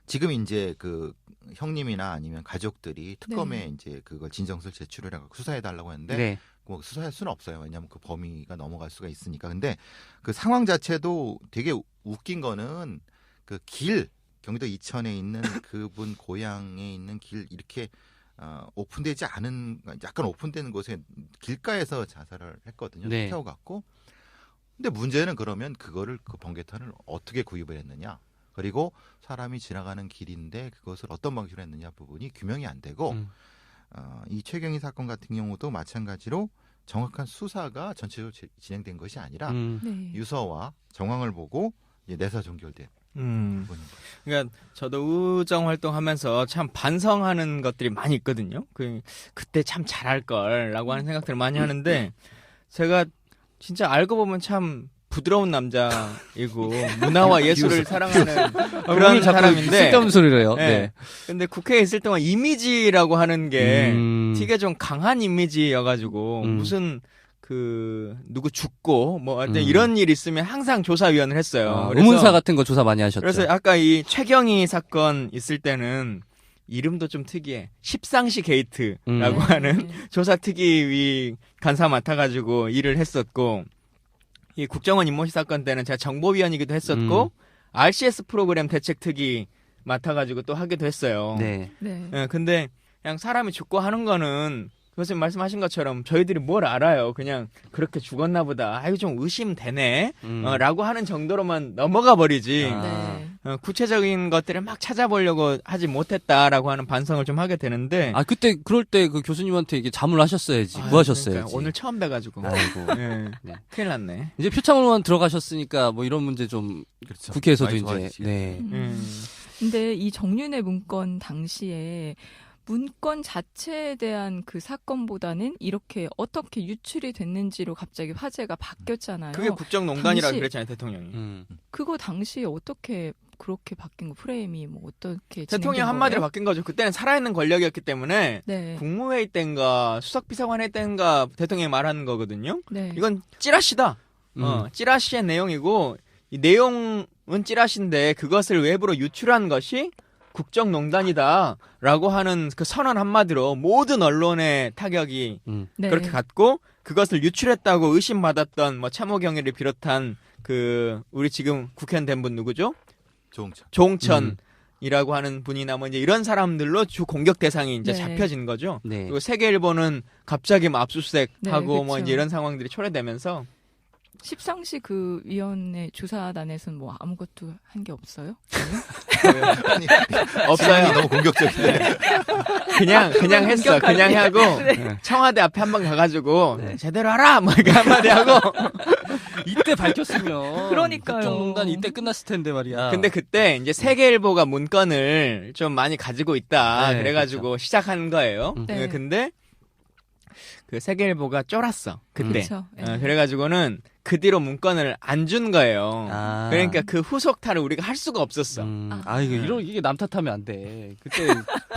지금 이제 그 형님이나 아니면 가족들이 특검에 이제 그걸 진정서를 제출을 해갖고 수사해 달라고 했는데 네. 뭐 수사할 수는 없어요. 왜냐하면 그 범위가 넘어갈 수가 있으니까. 근데 그 상황 자체도 되게 웃긴 거는 그 길 경기도 이천에 있는 그분 고향에 있는 길 이렇게 오픈되지 않은 약간 오픈되는 곳에 길가에서 자살을 했거든요. 네. 태워갖고. 근데 문제는 그러면 그거를 그 번개탄을 어떻게 구입을 했느냐. 그리고 사람이 지나가는 길인데 그것을 어떤 방식으로 했느냐 부분이 규명이 안 되고 이 최경희 사건 같은 경우도 마찬가지로 정확한 수사가 전체적으로 진행된 것이 아니라 네. 유서와 정황을 보고 이제 내사 종결된 부분인 거죠. 그러니까 저도 의정 활동하면서 참 반성하는 것들이 많이 있거든요. 그때 참 잘할 걸라고 하는 생각들을 많이 하는데 제가 진짜 알고 보면 참 부드러운 남자이고 문화와 예술을 사랑하는 그런 사람인데 쓸데없는 소리를 해요. 네. 네. 근데 국회에 있을 동안 이미지라고 하는 게 되게 좀 강한 이미지여가지고 무슨 누구 죽고 뭐 하여튼 이런 일 있으면 항상 조사위원을 했어요. 의문사 같은 거 조사 많이 하셨죠. 그래서 아까 이 최경희 사건 있을 때는 이름도 좀 특이해. 십상시 게이트라고 하는 조사특위위 간사 맡아가지고 일을 했었고 이 국정원 임모시 사건 때는 제가 정보위원이기도 했었고 RCS 프로그램 대책특위 맡아가지고 또 하기도 했어요. 네. 네. 예, 근데 그냥 사람이 죽고 하는 거는 교수님 말씀하신 것처럼 저희들이 뭘 알아요. 그냥 그렇게 죽었나 보다. 아이고 좀 의심되네. 라고 하는 정도로만 넘어가 버리지. 네. 구체적인 것들을 막 찾아보려고 하지 못했다라고 하는 반성을 좀 하게 되는데. 그때 그럴 때 그 교수님한테 이게 자문을 하셨어야지. 구하셨어야지. 그러니까 오늘 처음 뵈가지고. 아이고. 예, 네. 큰일 났네. 이제 표창원만 들어가셨으니까 뭐 이런 문제 좀 그렇죠. 국회에서도 많이 이제 좋아지지. 네. 근데 이 정윤회 문건 당시에 문건 자체에 대한 그 사건보다는 이렇게 어떻게 유출이 됐는지로 갑자기 화제가 바뀌었잖아요. 그게 국정농단이라 당시- 그랬잖아요, 대통령이. 그거 당시에 어떻게 그렇게 바뀐 거 프레임이 뭐 어떻게 대통령 진행된 한마디로 거예요? 바뀐 거죠. 그때는 살아있는 권력이었기 때문에 네. 국무회의 때인가 수석비서관회 때인가 대통령이 말하는 거거든요. 네. 이건 찌라시다. 찌라시의 내용이고 이 내용은 찌라시인데 그것을 외부로 유출한 것이 국정농단이다라고 하는 그 선언 한마디로 모든 언론의 타격이 네. 그렇게 갔고 그것을 유출했다고 의심받았던 뭐 참호경위를 비롯한 우리 지금 국회의원 된 분 누구죠? 조홍천. 조홍천이라고 하는 분이나 뭐 이제 이런 사람들로 주 공격 대상이 이제 네. 잡혀진 거죠. 네. 그리고 세계일보는 갑자기 뭐 압수수색하고 네, 뭐 그쵸. 이제 이런 상황들이 초래되면서 십상시 그 위원회 조사단에서는 뭐 아무것도 한 게 없어요? 아니, 없어요. 너무 공격적인데. 그냥 했어. 그냥 하고 청와대 앞에 한 번 가가지고 제대로 하라 뭐 이렇게 한마디 하고. 이때 밝혔으면 그러니까요. 국정농단 이때 끝났을 텐데 말이야. 근데 그때 이제 세계일보가 문건을 좀 많이 가지고 있다. 네, 그래가지고 시작한 거예요. 네. 근데 그 세계일보가 쫄았어 그때. 그쵸. 그래가지고는 그 뒤로 문건을 안 준 거예요. 아. 그러니까 그 후속타를 우리가 할 수가 없었어. 이게 남 탓하면 안 돼. 그때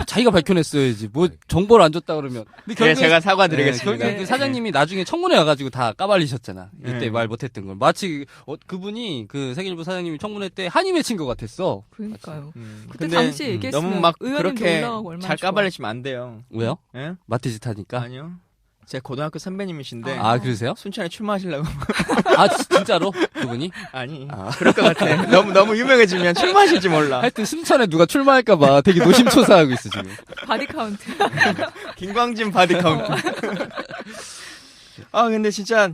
자기가 밝혀냈어야지. 뭐 정보를 안 줬다 그러면. 근데 네, 제가 사과드리겠습니다. 결국에 그 사장님이 나중에 청문회 와가지고 다 까발리셨잖아. 이때 네. 말 못했던 걸. 마치 그분이 그 세계일보 사장님이 청문회 때 한이 맺힌 것 같았어. 그러니까요. 그때 근데 당시 얘기했으면 너무 막 의원님도 그렇게 올라가고 얼마나 잘 좋아. 까발리시면 안 돼요. 왜요? 예? 마티즈 타니까. 아니요. 제 고등학교 선배님이신데 아 그러세요? 순천에 출마하시려고. 아 진짜로 그분이? 아니 아. 그럴 것 같아. 너무 유명해지면 출마하실지 몰라. 하여튼 순천에 누가 출마할까봐 되게 노심초사하고 있어 지금. 바디 카운트. 김광진 바디 카운트. 아 근데 진짜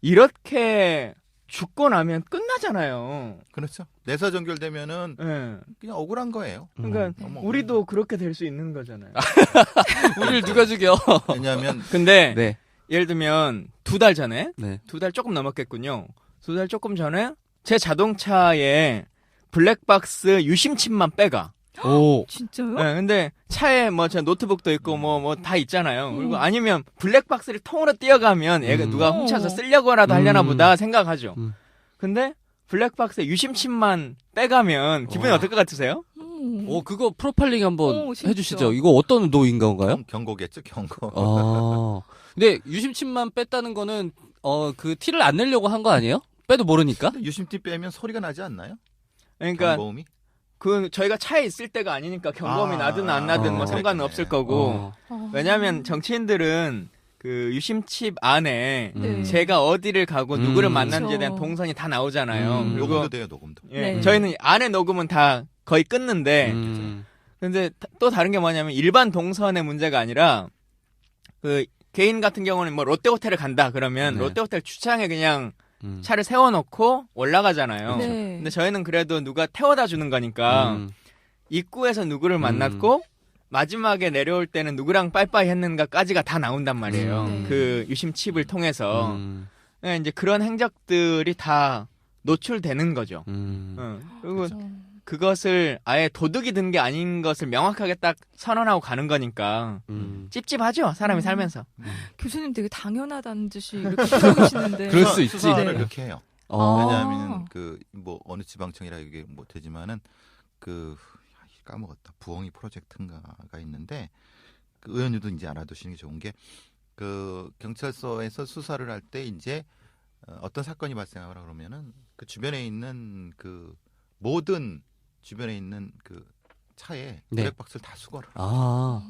이렇게 죽고 나면 끝나잖아요. 그렇죠. 내사 종결되면은 예. 그냥 억울한 거예요. 그러니까 너무 우리도 그렇게 될 수 있는 거잖아요. 우리를 누가 죽여? 왜냐하면 근데 네. 예를 들면 2달 전에 네. 2달 조금 넘었겠군요. 2달 조금 전에 제 자동차에 블랙박스 유심칩만 빼가. 오. 진짜요? 네, 근데 차에 뭐 제 노트북도 있고 뭐 다 있잖아요. 그리고 아니면 블랙박스를 통으로 띄어가면 얘가 누가 훔쳐서 쓰려고라도 하려나 보다 생각하죠. 근데 블랙박스에 유심칩만 빼가면 기분이 어떨 것 같으세요? 그거 프로파일링 한번 진짜. 해주시죠. 이거 어떤 노인가인가요? 경고겠죠, 경고. 근데 유심칩만 뺐다는 거는 그 티를 안 내려고 한 거 아니에요? 빼도 모르니까. 근데 유심티 빼면 소리가 나지 않나요? 그러니까 경고음이? 그 저희가 차에 있을 때가 아니니까 경고음이 나든 안 나든 뭐 상관은 없을 거고. 왜냐하면 정치인들은 그 유심칩 안에 네. 제가 어디를 가고 누구를 만났는지에 대한 그렇죠. 동선이 다 나오잖아요. 그리고 녹음도 돼요, 녹음도. 예, 네. 저희는 안에 녹음은 다 거의 끊는데 근데 또 다른 게 뭐냐면 일반 동선의 문제가 아니라 그 개인 같은 경우는 뭐 롯데호텔을 간다 그러면 네. 롯데호텔 주차장에 그냥 차를 세워놓고 올라가잖아요. 네. 근데 저희는 그래도 누가 태워다 주는 거니까 입구에서 누구를 만났고 마지막에 내려올 때는 누구랑 빠이빠이 했는가까지가 다 나온단 말이에요. 네. 그 유심칩을 통해서 네, 이제 그런 행적들이 다 노출되는 거죠. 그리고 그것을 아예 도둑이 든 게 아닌 것을 명확하게 딱 선언하고 가는 거니까 찝찝하죠 사람이 살면서. 교수님 되게 당연하다는 듯이 이렇게 표현하시는데. 그럴 수 있지. 수사를 네. 그렇게 해요. 아. 왜냐하면 그 뭐 어느 지방청이라 이게 못 되지만은 그 까먹었다. 부엉이 프로젝트인가가 있는데 그 의원님도 이제 알아두시는 게 좋은 게 그 경찰서에서 수사를 할 때 이제 어떤 사건이 발생하거나 그러면은 그 주변에 있는 그 모든 주변에 있는 그 차에 네. 블랙박스를 다 수거를 아.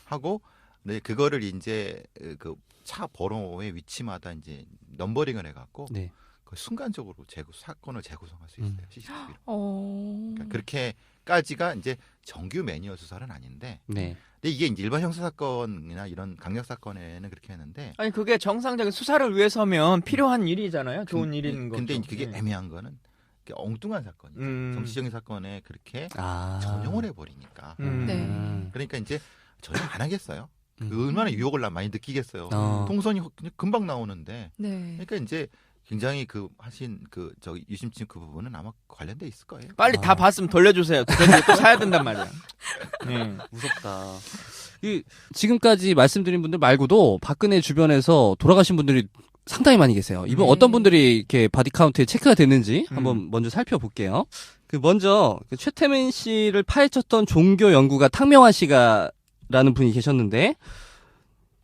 하고 네, 그거를 이제 그 차 번호의 위치마다 이제 넘버링을 해갖고 네. 그 순간적으로 사건을 재구성할 수 있어요. CCTV로. 그러니까 그렇게까지가 이제 정규 매뉴얼 수사는 아닌데, 네. 근데 이게 이제 일반 형사 사건이나 이런 강력 사건에는 그렇게 하는데, 아니 그게 정상적인 수사를 위해서면 필요한 일이잖아요. 좋은 일인 거죠. 근데 그게 네. 애매한 거는 엉뚱한 사건이죠. 정치적인 사건에 그렇게 전용을 해버리니까. 네. 그러니까 이제 전용 안 하겠어요. 얼마나 유혹을 많이 느끼겠어요. 어. 통선이 그냥 금방 나오는데. 네. 그러니까 이제 굉장히 그 하신 그 저기 유심칩 그 부분은 아마 관련돼 있을 거예요. 빨리 다 봤으면 돌려주세요. 또 사야 된단 말이야. 네. 무섭다. 지금까지 말씀드린 분들 말고도 박근혜 주변에서 돌아가신 분들이 상당히 많이 계세요. 이번 어떤 분들이 이렇게 바디 카운트에 체크가 됐는지 한번 먼저 살펴볼게요. 먼저 최태민 씨를 파헤쳤던 종교 연구가 탕명환 씨가 라는 분이 계셨는데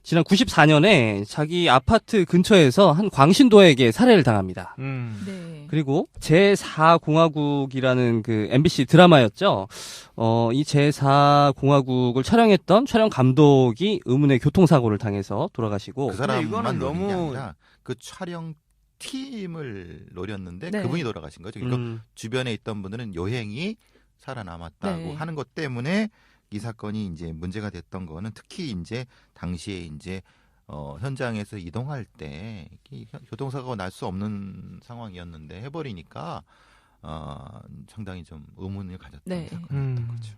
지난 94년에 자기 아파트 근처에서 한 광신도에게 살해를 당합니다. 네. 그리고 제4공화국이라는 그 MBC 드라마였죠. 이 제4공화국을 촬영했던 촬영 감독이 의문의 교통사고를 당해서 돌아가시고 그 사람만 이거는 노린 게 너무- 아니라 그 촬영 팀을 노렸는데 네. 그분이 돌아가신 거죠. 그러니까 주변에 있던 분들은 요행이 살아남았다고 네. 하는 것 때문에 이 사건이 이제 문제가 됐던 거는 특히 이제 당시에 이제 현장에서 이동할 때 교통사고가 날 수 없는 상황이었는데 해버리니까 상당히 좀 의문을 가졌던 네. 사건이었던 거죠.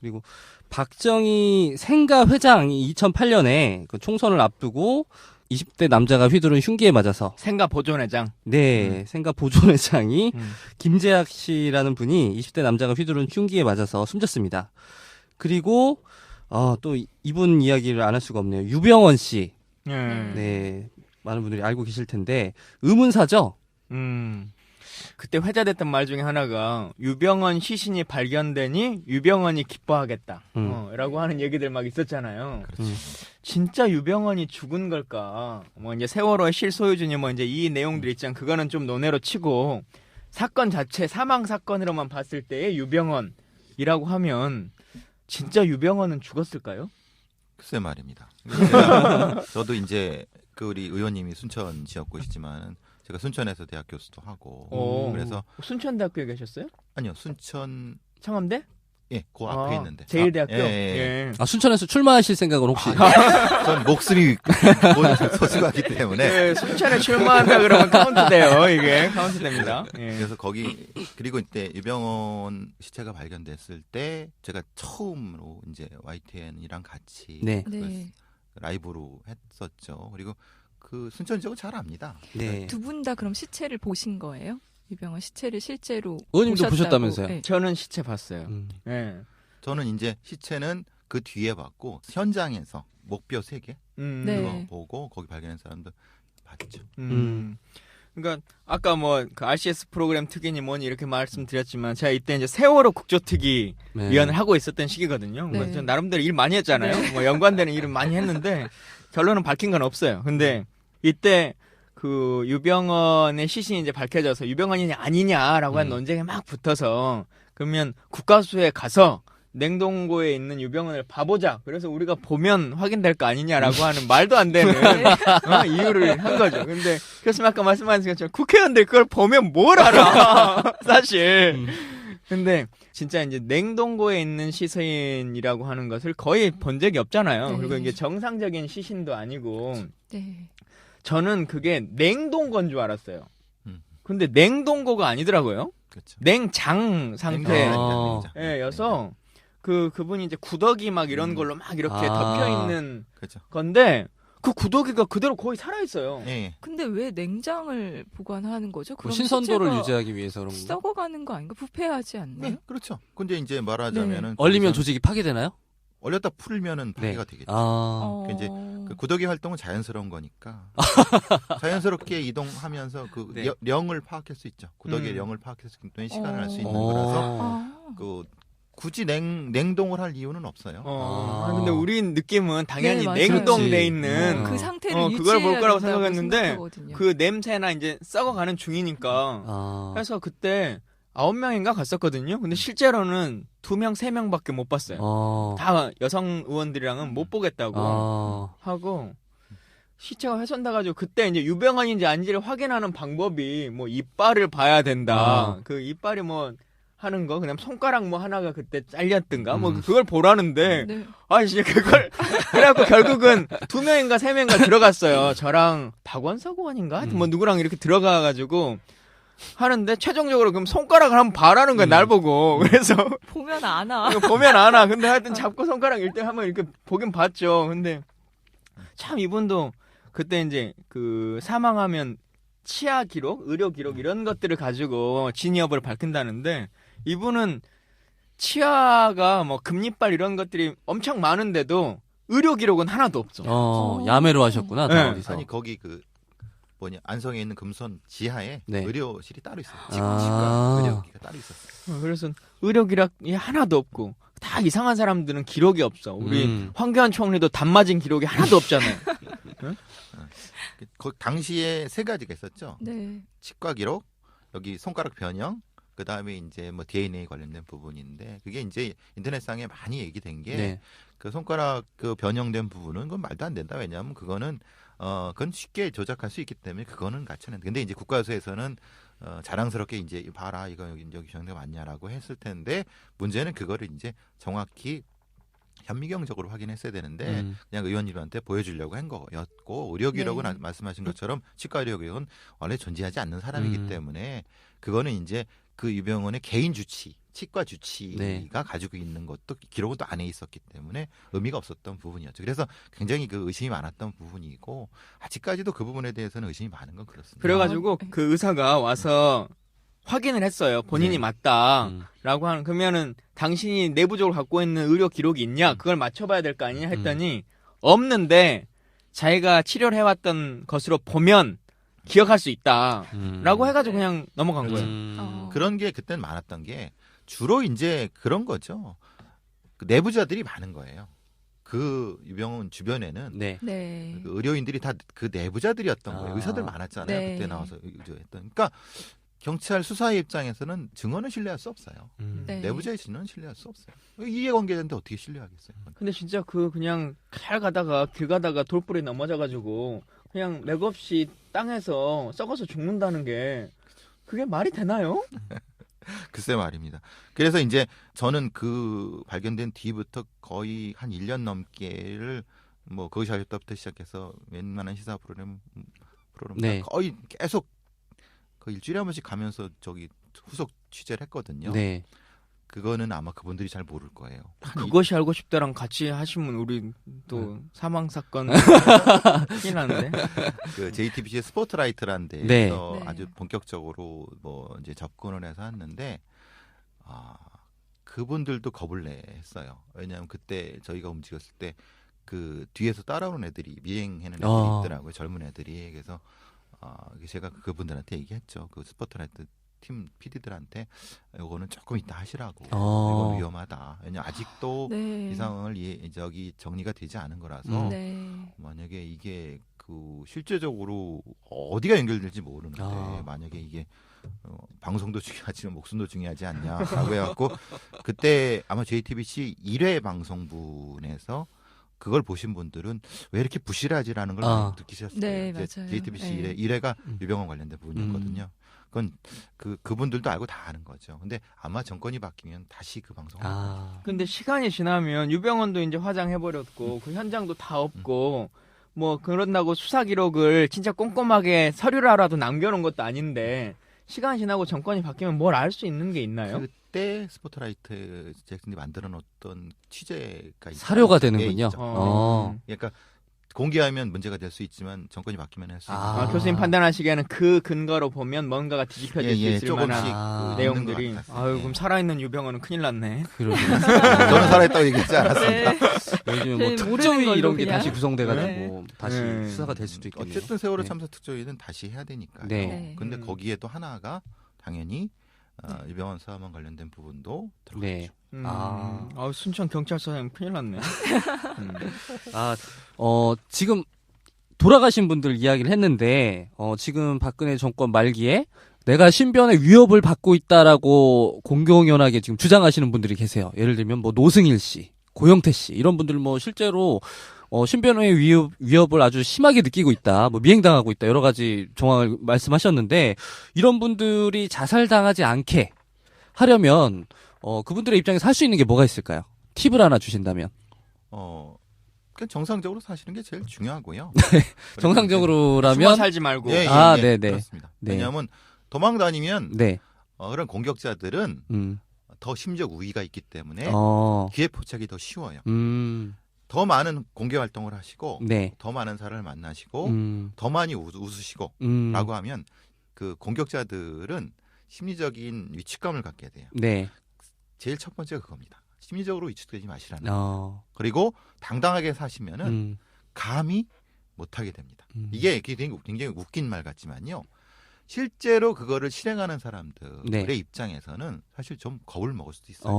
그리고 박정희 생가 회장이 2008년에 그 총선을 앞두고 20대 남자가 휘두른 흉기에 맞아서 생가 보존회장. 생가 보존회장이 음. 김재학 씨라는 분이 20대 남자가 휘두른 흉기에 맞아서 숨졌습니다. 그리고 또 이분 이야기를 안 할 수가 없네요. 유병원 씨. 네, 많은 분들이 알고 계실 텐데 의문사죠. 그때 회자됐던 말 중에 하나가 유병헌 시신이 발견되니 유병헌이 기뻐하겠다 라고 하는 얘기들 막 있었잖아요. 진짜 유병헌이 죽은 걸까? 뭐 이제 세월호의 실소유주니 뭐 이제 이 내용들 있잖아. 그거는 좀 논외로 치고 사건 자체 사망 사건으로만 봤을 때의 유병헌이라고 하면 진짜 유병헌은 죽었을까요? 글쎄 말입니다. 저도 이제 그 우리 의원님이 순천 지역구시지만 제가 순천에서 대학 교수도 하고 그래서 순천대학교에 계셨어요? 아니요 순천 청암대? 예, 그 앞에 있는데 제일대학교. 예. 순천에서 출마하실 생각은 혹시? 전 목숨이 소중하기 때문에 네, 순천에 출마한다 그러면 카운트돼요. 이게 카운트됩니다. 예. 그래서 거기 그리고 이때 유병헌 시체가 발견됐을 때 제가 처음으로 이제 YTN이랑 같이 네. 라이브로 했었죠. 그리고 그 순천 지역은 잘 압니다. 네. 두 분 다 그럼 시체를 보신 거예요? 유병헌 시체를 실제로 의원님도 보셨다고. 보셨다면서요? 네. 저는 시체 봤어요. 예. 저는 이제 시체는 그 뒤에 봤고 현장에서 목뼈 3개 네. 그거 보고 거기 발견한 사람들 봤죠. 그러니까 아까 뭐 그 RCS 프로그램 특위니 뭐니 이렇게 말씀드렸지만 제가 이때 이제 세월호 국조특위 위원을 하고 있었던 시기거든요. 네. 뭐 전 나름대로 일 많이 했잖아요. 네. 뭐 연관되는 일을 많이 했는데 결론은 밝힌 건 없어요. 근데 이때 그 유병헌의 시신이 이제 밝혀져서 유병헌이냐 아니냐라고 한 논쟁에 막 붙어서 그러면 국가수에 가서 냉동고에 있는 유병헌을 봐보자. 그래서 우리가 보면 확인될 거 아니냐라고 하는 말도 안 되는 이유를 한 거죠. 근데 교수님 아까 말씀하신 것처럼 국회의원들 그걸 보면 뭘 알아 사실. 근데 진짜 이제 냉동고에 있는 시신이라고 하는 것을 거의 본 적이 없잖아요. 네. 그리고 이게 정상적인 시신도 아니고 네. 저는 그게 냉동고인 줄 알았어요. 근데 냉동고가 아니더라고요. 그렇죠. 냉장 상태여서 네. 그분이 이제 구더기 막 이런 걸로 막 이렇게 덮여 있는 그렇죠. 건데 그 구더기가 그대로 거의 살아 있어요. 예. 근데 왜 냉장을 보관하는 거죠? 뭐 그럼 신선도를 시체가 유지하기 위해서 그런 거. 썩어가는 거 아닌가? 부패하지 않나요? 네, 그렇죠. 근데 이제 말하자면은 얼리면 거기서 조직이 파괴되나요? 얼렸다 풀면은 파괴가 되겠죠. 어. 이제 그 구더기 활동은 자연스러운 거니까 자연스럽게 이동하면서 그 네. 령을 파악할 수 있죠. 구더기의 령을 파악할 수 있는 시간을 알 수 있는 거라서 그 굳이 냉동을 할 이유는 없어요. 근데 우리 느낌은 당연히 네, 맞아요. 냉동돼 그렇지. 있는 그 상태를 그걸 볼 유지해야 거라고 된다고 생각했는데 생각하거든요. 그 냄새나 이제 썩어가는 중이니까 그래서 그때 9명인가 갔었거든요. 근데 실제로는 2명, 3명밖에 못 봤어요. 다 여성 의원들이랑은 못 보겠다고 하고 시체가 훼손돼가지고 그때 이제 유병헌인지 아닌지를 확인하는 방법이 뭐 이빨을 봐야 된다. 그 이빨이 뭐 하는 거 그냥 손가락 뭐 하나가 그때 잘렸든가 뭐 그걸 보라는데 네. 이제 그걸 그래갖고 결국은 2명인가 3명인가 들어갔어요. 저랑 박원석 의원인가 뭐 누구랑 이렇게 들어가가지고 하는데 최종적으로 그럼 손가락을 한번 봐라는 거야 날 보고. 그래서 보면 아나. 보면 아나. 근데 하여튼 잡고 손가락 1등 한번 이렇게 보긴 봤죠. 근데 참 이분도 그때 이제 그 사망하면 치아 기록, 의료 기록 이런 것들을 가지고 진위 여부를 밝힌다는데 이분은 치아가 뭐 금리빨 이런 것들이 엄청 많은데도 의료 기록은 하나도 없어. 야매로 하셨구나. 네. 어디서. 아니 거기 그 뭐냐 안성에 있는 금손 지하에 네. 의료실이 따로 있어요. 아. 치과 의료기가 따로 있었어요. 그래서 의료 기록이 하나도 없고 다 이상한 사람들은 기록이 없어. 우리 황교안 총리도 담 맞은 기록이 하나도 없잖아요. 응? 그 당시에 3가지가 있었죠. 네. 치과 기록, 여기 손가락 변형, 그 다음에 이제 뭐 DNA 관련된 부분인데 그게 이제 인터넷상에 많이 얘기된 게 그 손가락 그 변형된 부분은 그건 말도 안 된다. 왜냐하면 그거는 그건 쉽게 조작할 수 있기 때문에 그거는 가치는. 근데 이제 국가수에서는 자랑스럽게 이제 봐라 이거 여기 변형된 맞냐라고 했을 텐데 문제는 그거를 이제 정확히 현미경적으로 확인했어야 되는데 그냥 의원님한테 보여주려고 한 거였고 의료기록은 말씀하신 것처럼 치과 의료기록은 원래 존재하지 않는 사람이기 때문에 그거는 이제 그 유병헌의 개인 주치, 치과 주치가 가지고 있는 것도 기록은 또 안에 있었기 때문에 의미가 없었던 부분이었죠. 그래서 굉장히 그 의심이 많았던 부분이고 아직까지도 그 부분에 대해서는 의심이 많은 건 그렇습니다. 그래가지고 그 의사가 와서 확인을 했어요. 본인이 맞다라고 하는. 그러면은 당신이 내부적으로 갖고 있는 의료 기록이 있냐? 그걸 맞춰봐야 될 거 아니냐 했더니 없는데 자기가 치료를 해왔던 것으로 보면 기억할 수 있다라고 해가지고 그냥 넘어간 거예요. 그런 게 그때는 많았던 게 주로 이제 그런 거죠. 그 내부자들이 많은 거예요. 그 유병원 주변에는 네. 네. 그 의료인들이 다 그 내부자들이었던 거예요. 아. 의사들 많았잖아요. 네. 그때 나와서 했던. 그러니까 경찰 수사의 입장에서는 증언을 신뢰할 수 없어요. 네. 내부자의 증언은 신뢰할 수 없어요. 이해관계자인데 어떻게 신뢰하겠어요? 근데 진짜 그냥 길 가다가 돌불에 넘어져가지고 그냥 맥없이 땅에서 썩어서 죽는다는 게 그게 말이 되나요? 글쎄 말입니다. 그래서 이제 저는 그 발견된 뒤부터 거의 한 1년 넘게를 뭐 거기서 하셨다부터 시작해서 웬만한 시사 프로그램 네. 거의 계속 그 일주일에 한 번씩 가면서 저기 후속 취재를 했거든요. 네. 그거는 아마 그분들이 잘 모를 거예요. 그것이 알고 싶다랑 같이 하시면 우리 또 사망 사건 큰일 나는데. 그 JTBC의 스포트라이트라는 데에서 네. 네. 아주 본격적으로 뭐 이제 접근을 해서 했는데 그분들도 겁을 내했어요. 왜냐하면 그때 저희가 움직였을 때 그 뒤에서 따라오는 애들이 미행하는 애들이 있더라고요. 젊은 애들이. 그래서 제가 그분들한테 얘기했죠. 그 스포트라이트 팀 PD들한테 이거는 조금 이따 하시라고. 이건 위험하다. 왜냐면 아직도 네. 이 상황을 정리가 되지 않은 거라서 네. 만약에 이게 그 실제적으로 어디가 연결될지 모르는데 만약에 이게 방송도 중요하지만 목숨도 중요하지 않냐라고 해갖고 그때 아마 JTBC 1회 방송분에서 그걸 보신 분들은 왜 이렇게 부실하지라는 걸 많이 느끼셨어요. 네, 맞아요. JTBC 네. 1회가 유병원 관련된 부분이었거든요. 그건 그분들도 알고 다 아는 거죠. 근데 아마 정권이 바뀌면 다시 그 방송을 근데 시간이 지나면 유병원도 이제 화장해버렸고 그 현장도 다 없고 뭐 그런다고 수사 기록을 진짜 꼼꼼하게 서류라도 남겨놓은 것도 아닌데 시간이 지나고 정권이 바뀌면 뭘 알 수 있는 게 있나요? 그때 스포트라이트 제작진이 만들어 놓았던 취재가 사료가 되는군요. 그러니까 공개하면 문제가 될 수 있지만 정권이 바뀌면 할 수 있는. 교수님 판단하시기에는 그 근거로 보면 뭔가가 뒤집혀질 수 있을 조금씩 만한 그 내용들이. 있는 것 같았어요. 그럼 살아있는 유병원은 큰일 났네. 그러게요. 저는 살아있다고 얘기하지 않았습니다. 요즘 뭐 저희는 특조위 모르는 이런 게 걸로 다시 구성돼가지고 네. 다시 네. 수사가 될 수도 있겠네요. 어쨌든 세월호 네. 참사 특조위는 다시 해야 되니까요. 네. 네. 근데 거기에 또 하나가 당연히 유병원 사망 관련된 부분도 들어갔죠. 네. 순천 경찰서장 큰일 났네. 지금 돌아가신 분들 이야기를 했는데 지금 박근혜 정권 말기에 내가 신변의 위협을 받고 있다라고 공공연하게 지금 주장하시는 분들이 계세요. 예를 들면 뭐 노승일 씨, 고영태 씨 이런 분들 뭐 실제로 신변의 위협을 아주 심하게 느끼고 있다, 뭐 미행당하고 있다 여러 가지 정황을 말씀하셨는데 이런 분들이 자살당하지 않게 하려면 그분들의 입장에서 할 수 있는 게 뭐가 있을까요? 팁을 하나 주신다면. 그러니까 정상적으로 사시는 게 제일 중요하고요. 정상적으로라면 숨어 살지 말고. 네네. 그렇습니다. 네. 왜냐하면 도망 다니면 네. 그런 공격자들은 더 심적 우위가 있기 때문에 기회 포착이 더 쉬워요. 더 많은 공개 활동을 하시고 네. 더 많은 사람을 만나시고 더 많이 웃으시고 라고 하면 그 공격자들은 심리적인 위축감을 갖게 돼요. 네. 제일 첫 번째가 그겁니다. 심리적으로 위축되지 마시라는 거예요. 그리고 당당하게 사시면은 감히 못하게 됩니다. 이게 굉장히 웃긴 말 같지만요. 실제로 그거를 실행하는 사람들의 네. 입장에서는 사실 좀 겁을 먹을 수도 있어요.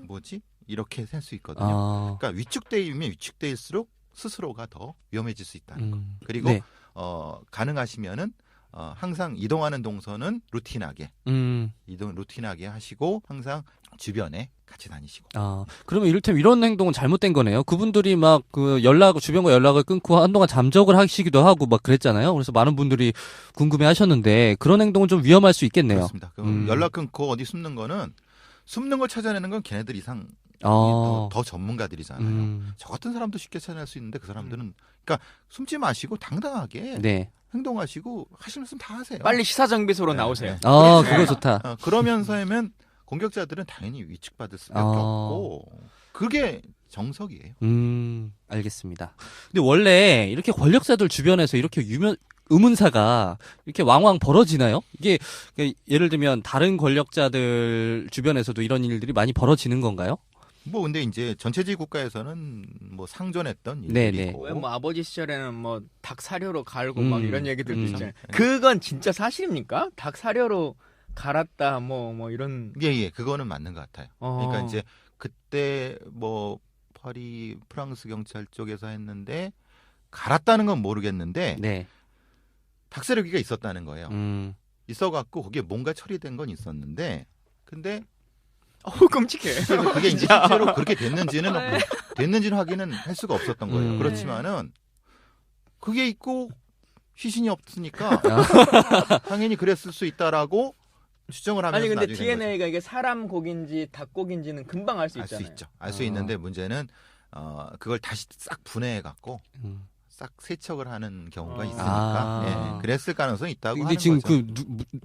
뭐지? 이렇게 살 수 있거든요. 그러니까 위축되면 위축될수록 스스로가 더 위험해질 수 있다는 거. 그리고 네. 가능하시면은 항상 이동하는 동선은 루틴하게 루틴하게 하시고 항상 주변에 같이 다니시고. 그러면 이를테면 이런 행동은 잘못된 거네요. 그분들이 막 그 주변과 연락을 끊고 한동안 잠적을 하시기도 하고 막 그랬잖아요. 그래서 많은 분들이 궁금해하셨는데 그런 행동은 좀 위험할 수 있겠네요. 그렇습니다. 그럼 연락 끊고 어디 숨는 거는 숨는 걸 찾아내는 건 걔네들 이상 더 전문가들이잖아요. 저 같은 사람도 쉽게 찾아낼 수 있는데 그 사람들은 그러니까 숨지 마시고 당당하게 네. 행동하시고 하실 말씀 다 하세요. 빨리 시사정비소로 나오세요. 그거 좋다. 그러면서 하면 공격자들은 당연히 위축받을 수밖에 없고 그게 정석이에요. 알겠습니다. 근데 원래 이렇게 권력자들 주변에서 이렇게 의문사가 이렇게 왕왕 벌어지나요? 이게 예를 들면 다른 권력자들 주변에서도 이런 일들이 많이 벌어지는 건가요? 뭐 근데 이제 전체주의 국가에서는 뭐 상존했던 네네. 일들이고 왜 뭐 아버지 시절에는 뭐 닭 사료로 갈고 막 이런 얘기들도 있잖아요. 네. 그건 진짜 사실입니까? 닭 사료로 갈았다 뭐 이런. 예, 그거는 맞는 것 같아요. 그러니까 어. 이제 그때 뭐 파리 프랑스 경찰 쪽에서 했는데 갈았다는 건 모르겠는데 네. 닭사료기가 있었다는 거예요. 음. 있어갖고 거기에 뭔가 처리된 건 있었는데 근데 끔찍해. 그래서 그게 이제 실제로 그렇게 됐는지는 확인은 할 수가 없었던 거예요. 네. 그렇지만은 그게 있고 시신이 없으니까 당연히 그랬을 수 있다라고 추정을 하면서 아니 근데 나중에 된 거죠. DNA가 이게 사람 곡인지 닭 곡인지는 금방 알 수 알 수 있잖아요. 있죠. 알 수 있는데 문제는 그걸 다시 싹 분해해 갖고 싹 세척을 하는 경우가 있으니까 예, 그랬을 가능성이 있다고 근데 하는 지금 거죠.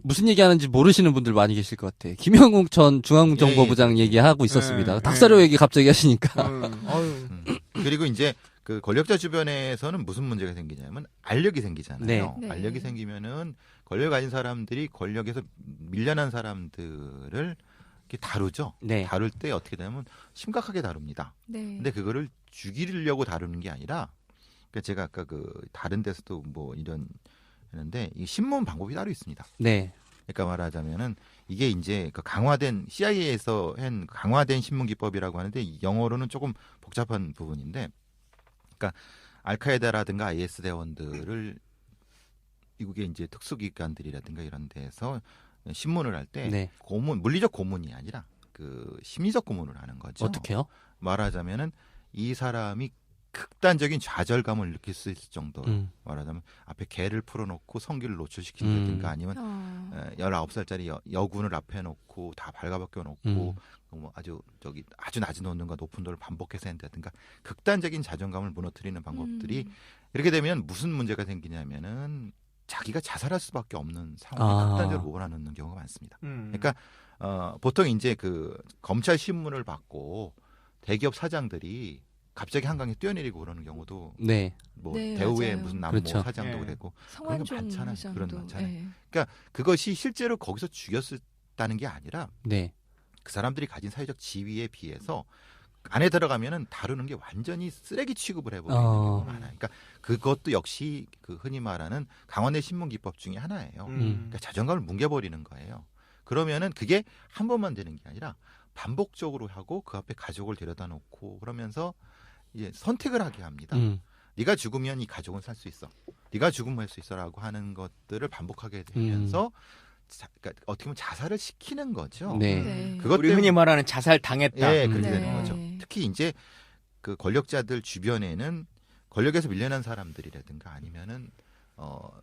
무슨 얘기하는지 모르시는 분들 많이 계실 것 같아. 김영욱 전 중앙정보부장 얘기하고 있었습니다. 닭사료 얘기 갑자기 하시니까. 그리고 이제 그 권력자 주변에서는 무슨 문제가 생기냐면 알력이 생기잖아요. 네. 알력이 생기면은 권력 가진 사람들이 권력에서 밀려난 사람들을 이렇게 다루죠. 네. 다룰 때 어떻게 되냐면 심각하게 다룹니다. 네. 근데 그거를 죽이려고 다루는 게 아니라 그러니까 제가 아까 그 다른 데서도 뭐 이런 했는데 이 신문 방법이 따로 있습니다. 네. 그러니까 말하자면은 이게 이제 그 강화된 CIA에서 한 강화된 신문 기법이라고 하는데 영어로는 조금 복잡한 부분인데, 그러니까 알카에다라든가 IS 대원들을 미국의 이제 특수기관들이라든가 이런 데서 신문을 할 때 네. 고문, 물리적 고문이 아니라 그 심리적 고문을 하는 거죠. 어떻게요? 말하자면은 이 사람이 극단적인 좌절감을 느낄 수 있을 정도로 말하자면 앞에 개를 풀어놓고 성기를 노출시킨다든가 아니면 19살짜리 여군을 앞에 놓고 다 발가벗겨 놓고 뭐 아주 낮은 온도가 높은 도를 반복해서 한다든가 극단적인 자존감을 무너뜨리는 방법들이 이렇게 되면 무슨 문제가 생기냐면은 자기가 자살할 수밖에 없는 상황에 극단적으로 몰아넣는 경우가 많습니다. 그러니까 보통 이제 그 검찰 신문을 받고 대기업 사장들이 갑자기 한강에 뛰어내리고 그러는 경우도 네. 뭐 네, 대우의 맞아요. 무슨 남모 그렇죠. 사장도 네. 그랬고 그런 게 성완종 많잖아요. 회장도, 그런 거 많잖아요. 네. 그러니까 그것이 실제로 거기서 죽였다는 게 아니라 네. 그 사람들이 가진 사회적 지위에 비해서 안에 들어가면은 다루는 게 완전히 쓰레기 취급을 해버리는 경우가 많아요. 그러니까 그것도 역시 그 흔히 말하는 강원의 신문 기법 중에 하나예요. 그러니까 자존감을 뭉개버리는 거예요. 그러면은 그게 한 번만 되는 게 아니라 반복적으로 하고 그 앞에 가족을 데려다 놓고 그러면서 이제 선택을 하게 합니다. 네가 죽으면 이 가족은 살 수 있어. 네가 죽으면 할 수 있어라고 하는 것들을 반복하게 되면서 그러니까 어떻게 보면 자살을 시키는 거죠. 네. 네. 그것 우리 때문에 흔히 말하는 자살 당했다. 예, 그렇게 네. 되는 거죠. 특히 이제 그 권력자들 주변에는 권력에서 밀려난 사람들이라든가 아니면은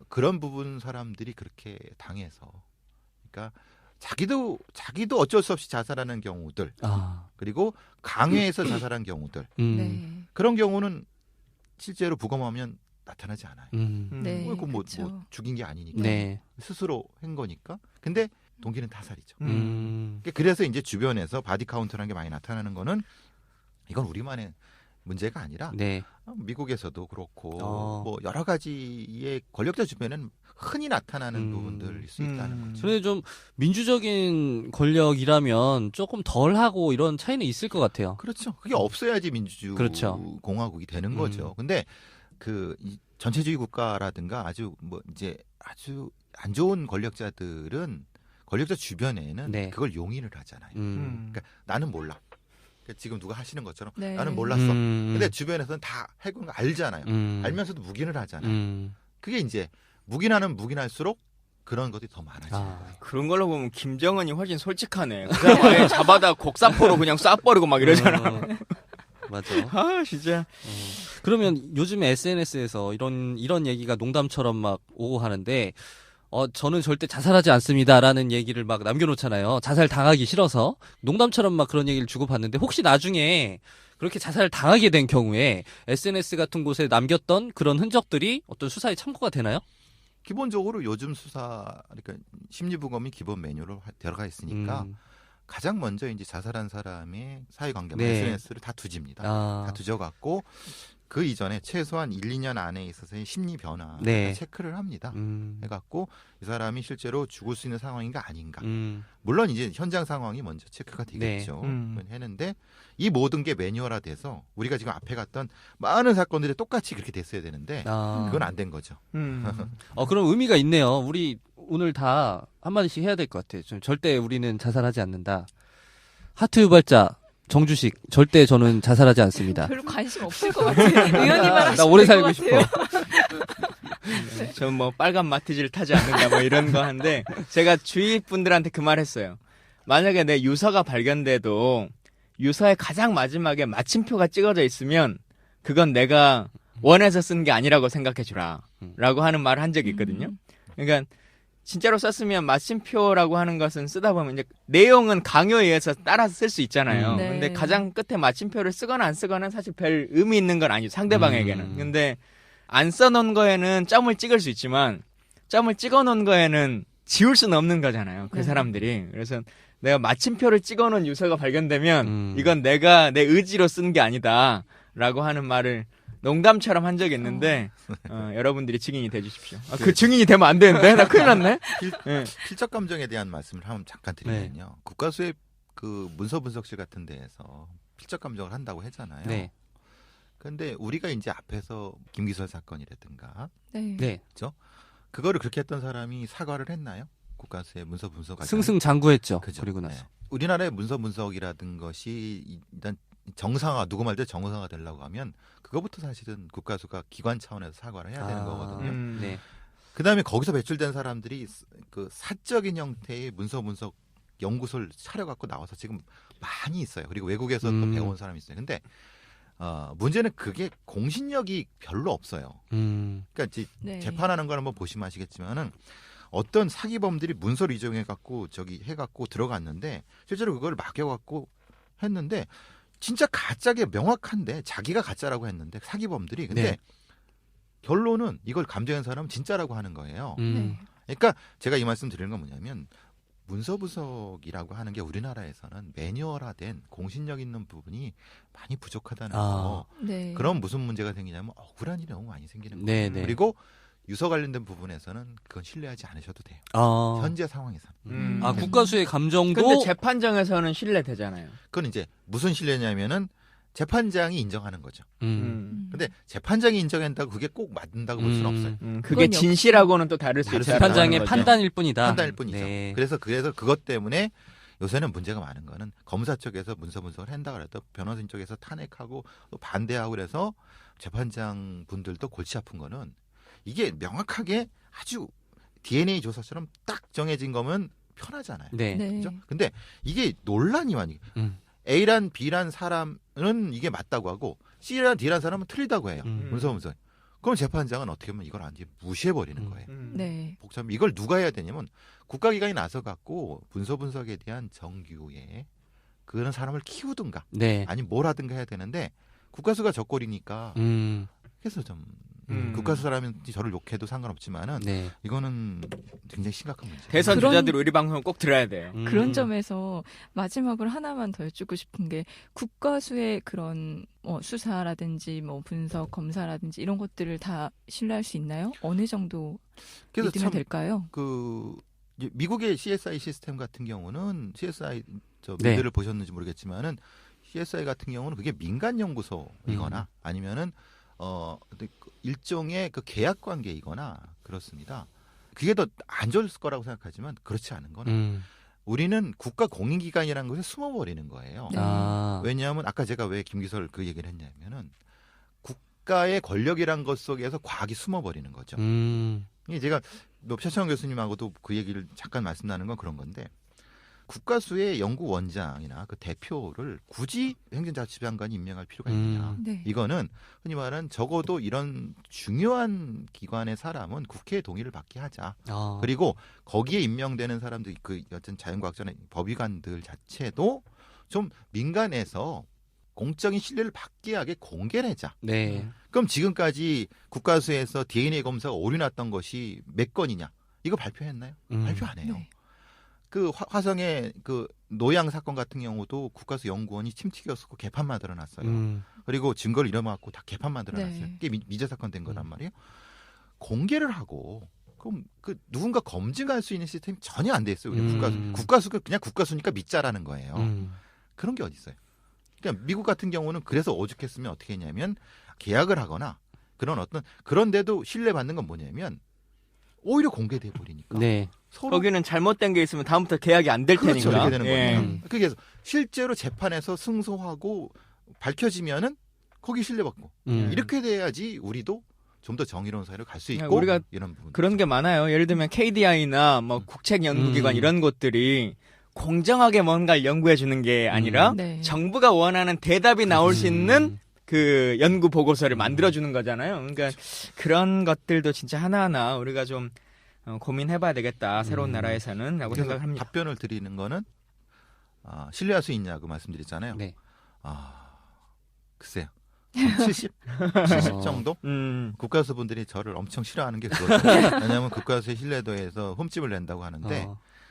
그런 부분 사람들이 그렇게 당해서 그러니까 자기도 어쩔 수 없이 자살하는 경우들 그리고 강요해서 자살한 경우들 네. 그런 경우는 실제로 부검하면 나타나지 않아요. 네. 뭐 그쵸. 죽인 게 아니니까 네. 스스로 한 거니까. 근데 동기는 타살이죠. 음. 그래서 이제 주변에서 바디 카운트라는 게 많이 나타나는 거는 이건 우리만의 문제가 아니라 네. 미국에서도 그렇고 뭐 여러 가지의 권력자 주변에는 흔히 나타나는 부분들일 수 있다는 거죠. 저는 좀 민주적인 권력이라면 조금 덜 하고 이런 차이는 있을 것 같아요. 그렇죠. 그게 없어야지 민주주의 그렇죠. 공화국이 되는 거죠. 근데 그 이 전체주의 국가라든가 아주 안 좋은 권력자들은 권력자 주변에는 네. 그걸 용인을 하잖아요. 그러니까 나는 몰라. 그러니까 지금 누가 하시는 것처럼 네. 나는 몰랐어. 근데 주변에서는 다 해군 거 알잖아요. 알면서도 묵인을 하잖아요. 그게 이제 묵인할수록 그런 것들이 더 많아지는 거예요. 그런 걸로 보면 김정은이 훨씬 솔직하네. 그 사람 아예 잡아다 곡사포로 그냥 쏴버리고 막 이러잖아. 맞아. 아 진짜. 그러면 요즘에 SNS에서 이런 얘기가 농담처럼 막 오고 하는데, 저는 절대 자살하지 않습니다라는 얘기를 막 남겨놓잖아요. 자살 당하기 싫어서. 농담처럼 막 그런 얘기를 주고받는데, 혹시 나중에 그렇게 자살을 당하게 된 경우에 SNS 같은 곳에 남겼던 그런 흔적들이 어떤 수사에 참고가 되나요? 기본적으로 요즘 수사, 그러니까 심리부검이 기본 메뉴로 들어가 있으니까 가장 먼저 이제 자살한 사람의 사회관계, 네. SNS를 다 뒤집니다. 다 뒤져갖고 그 이전에 최소한 1, 2년 안에 있어서의 심리 변화 네. 체크를 합니다. 해갖고 이 사람이 실제로 죽을 수 있는 상황인가 아닌가. 음. 물론 이제 현장 상황이 먼저 체크가 되겠죠. 했는데 이 모든 게 매뉴얼화돼서 우리가 지금 앞에 갔던 많은 사건들이 똑같이 그렇게 됐어야 되는데 그건 안 된 거죠. 그럼 의미가 있네요. 우리 오늘 다 한마디씩 해야 될 것 같아요. 절대 우리는 자살하지 않는다. 하트 유발자 정주식 절대 저는 자살하지 않습니다. 별로 관심 없을 것 같아요. 의원님만 하시면 나 오래 될 것 살고 싶어. 같아요. 전 뭐 빨간 마티즈를 타지 않는다 뭐 이런 거 한데 제가 주위 분들한테 그 말 했어요. 만약에 내 유서가 발견돼도 유서의 가장 마지막에 마침표가 찍어져 있으면 그건 내가 원해서 쓴 게 아니라고 생각해 주라 라고 하는 말을 한 적이 있거든요. 그러니까 진짜로 썼으면 마침표라고 하는 것은 쓰다 보면 이제 내용은 강요에 의해서 따라서 쓸 수 있잖아요. 네. 근데 가장 끝에 마침표를 쓰거나 안 쓰거나 사실 별 의미 있는 건 아니죠. 상대방에게는. 근데 안 써놓은 거에는 점을 찍을 수 있지만 점을 찍어놓은 거에는 지울 수는 없는 거잖아요. 그 네. 사람들이. 그래서 내가 마침표를 찍어놓은 유서가 발견되면 이건 내가 내 의지로 쓴 게 아니다 라고 하는 말을 농담처럼 한 적이 있는데 여러분들이 증인이 돼주십시오. 그 증인이 되면 안 되는데? 나 큰일 났네. 필적 감정에 대한 말씀을 한번 잠깐 드리면요. 국가수의 그 문서 분석실 같은 데에서 필적 감정을 한다고 했잖아요. 네. 근데 우리가 이제 앞에서 김기설 사건이라든가 네. 네. 그죠? 그거를 그렇게 했던 사람이 사과를 했나요? 국가수의 문서 분석 승승장구했죠. 그죠? 그리고 나서. 네. 우리나라의 문서 분석이라든 것이 일단 정상화, 누구 말대로 정상화 되려고 하면 그거부터 사실은 국가수가 기관 차원에서 사과를 해야 되는 거거든요. 네. 그다음에 거기서 배출된 사람들이 그 사적인 형태의 문서 분석 연구소를 차려갖고 나와서 지금 많이 있어요. 그리고 외국에서 또 배워온 사람이 있어요. 근데 문제는 그게 공신력이 별로 없어요. 그러니까 이제 네. 재판하는 걸 한번 보시면 아시겠지만은 어떤 사기범들이 문서를 이용해갖고 해갖고 들어갔는데 실제로 그걸 막여갖고 했는데 진짜 가짜게 명확한데 자기가 가짜라고 했는데 사기범들이 근데 네. 결론은 이걸 감정한 사람은 진짜라고 하는 거예요. 네. 그러니까 제가 이 말씀 드리는 건 뭐냐면 문서 분석이라고 하는 게 우리나라에서는 매뉴얼화된 공신력 있는 부분이 많이 부족하다는 거. 네. 그럼 무슨 문제가 생기냐면 억울한 일이 너무 많이 생기는 네, 거예요. 네. 그리고 유서 관련된 부분에서는 그건 신뢰하지 않으셔도 돼요. 현재 상황에서는. 국가수의 감정도 근데 재판정에서는 신뢰되잖아요. 그건 이제 무슨 신뢰냐면은 재판장이 인정하는 거죠. 음. 근데 재판장이 인정한다고 그게 꼭 맞는다고 볼 수는 없어요. 그게 그건 진실하고는 또 다를 수 다를 수 있다는 재판장의 거죠. 판단일 뿐이다. 판단일 뿐이죠. 네. 그래서 그것 때문에 요새는 문제가 많은 거는 검사 쪽에서 문서 분석을 한다 그래도 변호사 쪽에서 탄핵하고 또 반대하고 그래서 재판장 분들도 골치 아픈 거는 이게 명확하게 아주 DNA 조사처럼 딱 정해진 거면 편하잖아요. 네. 네. 그죠? 근데 이게 논란이 많이 A란 B란 사람은 이게 맞다고 하고 C란 D란 사람은 틀리다고 해요. 문서 분석. 그럼 재판장은 어떻게 하면 이걸 완전히 무시해버리는 거예요. 네. 복잡. 이걸 누가 해야 되냐면 국가기관이 나서 갖고 문서 분석에 대한 정규에 그런 사람을 키우든가 네. 아니면 뭘 하든가 해야 되는데 국가수가 적골이니까 그래서 좀 국가수 사람이 저를 욕해도 상관없지만은 네. 이거는 굉장히 심각한 문제예요. 대선 그런- 주자들 우리 방송을 꼭 들어야 돼요. 그런 점에서 마지막으로 하나만 더 여쭙고 싶은 게 국가수의 그런 수사라든지 뭐 분석 검사라든지 이런 것들을 다 신뢰할 수 있나요? 어느 정도 그래서 믿으면 참 될까요? 그 미국의 CSI 시스템 같은 경우는 CSI 네. 미드를 보셨는지 모르겠지만은 CSI 같은 경우는 그게 민간 연구소이거나 아니면은 일종의 그 계약 관계이거나 그렇습니다. 그게 더 안 좋을 거라고 생각하지만 그렇지 않은 거는 우리는 국가 공인기관이라는 것에 숨어버리는 거예요. 네. 왜냐하면 아까 제가 왜 김기설 그 얘기를 했냐면은 국가의 권력이란 것 속에서 과학이 숨어버리는 거죠. 이게 제가 최창원 교수님하고도 그 얘기를 잠깐 말씀 나눈 건 그런 건데 국가수의 연구원장이나 그 대표를 굳이 행정자치장관이 임명할 필요가 있느냐. 네. 이거는 흔히 말하는 적어도 이런 중요한 기관의 사람은 국회의 동의를 받게 하자. 그리고 거기에 임명되는 사람들 그 어떤 자연과학자나 법의관들 자체도 좀 민간에서 공적인 신뢰를 받게 하게 공개를 하자. 네. 그럼 지금까지 국가수에서 DNA 검사가 오류 났던 것이 몇 건이냐? 이거 발표했나요? 발표 안 해요. 네. 그 화성의 그 노양 사건 같은 경우도 국가수 연구원이 침튀겼었고 개판 만들어놨어요. 그리고 증거를 잃어먹고 다 개판 만들어놨어요. 네. 그게 미제 사건 된 거란 말이에요. 공개를 하고 그럼 그 누군가 검증할 수 있는 시스템이 전혀 안 돼 있어요. 우리 국가수가 그냥 국가수니까 믿자라는 거예요. 그런 게 어디 있어요? 그러니까 미국 같은 경우는 그래서 오죽했으면 어떻게 했냐면 계약을 하거나 그런 어떤 그런데도 신뢰받는 건 뭐냐면 오히려 공개돼 버리니까. 네. 서로 거기는 잘못된 게 있으면 다음부터 계약이 안 될 그렇죠. 테니까. 이렇게 되는 예. 거예요. 그래서 실제로 재판에서 승소하고 밝혀지면은 거기 신뢰받고 이렇게 돼야지 우리도 좀 더 정의로운 사회로 갈 수 있고 우리가 이런 부분 그런 게 많아요. 예를 들면 KDI나 뭐 국책연구기관 이런 곳들이 공정하게 뭔가를 연구해 주는 게 아니라 네. 정부가 원하는 대답이 나올 수 있는 그 연구 보고서를 만들어 주는 거잖아요. 그러니까 그런 것들도 진짜 하나하나 우리가 좀 고민해봐야 되겠다. 새로운 나라에서는라고 생각을 합니다. 답변을 드리는 거는 신뢰할 수 있냐고 말씀드렸잖아요. 네. 글쎄요. 70 정도? 국가수분들이 저를 엄청 싫어하는 게 그거죠. 왜냐하면 국가수의 신뢰도에서 흠집을 낸다고 하는데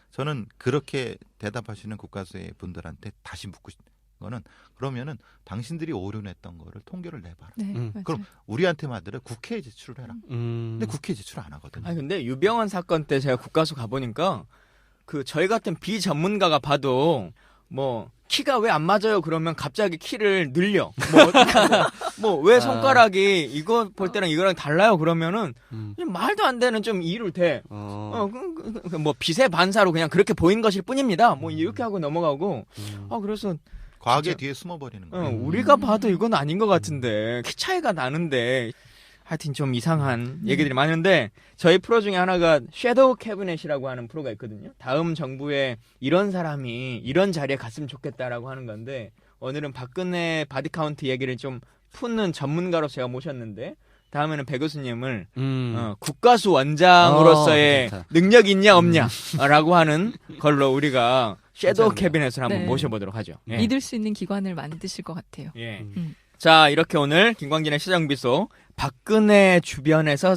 저는 그렇게 대답하시는 국가수의 분들한테 다시 묻고 싶은 거는 그러면은 당신들이 오류냈던 거를 통계를 내봐라. 네, 그럼 우리한테 말대로 국회에 제출을 해라. 근데 국회에 제출 안 하거든요. 아니 근데 유병헌 사건 때 제가 국가수 가보니까 그 저희 같은 비전문가가 봐도 뭐 키가 왜 안 맞아요? 그러면 갑자기 키를 늘려. 뭐 왜 손가락이 이거 볼 때랑 이거랑 달라요? 그러면은 말도 안 되는 좀 이유를 대. 뭐 빛의 반사로 그냥 그렇게 보인 것일 뿐입니다. 뭐 이렇게 하고 넘어가고. 그래서 과학의 진짜, 뒤에 숨어버리는 거예요. 우리가 봐도 이건 아닌 것 같은데 키 차이가 나는데. 하여튼 좀 이상한 얘기들이 많은데 저희 프로 중에 하나가 섀도우 캐비넷이라고 하는 프로가 있거든요. 다음 정부에 이런 사람이 이런 자리에 갔으면 좋겠다라고 하는 건데 오늘은 박근혜 바디카운트 얘기를 좀 푸는 전문가로 제가 모셨는데 다음에는 배 교수님을 국가수 원장으로서의 능력이 있냐 없냐라고 하는 걸로 우리가 섀도우 캐비넷을 한번 모셔보도록 하죠. 예. 믿을 수 있는 기관을 만드실 것 같아요. 예. 자, 이렇게 오늘 김광진의 시정비소 박근혜 주변에서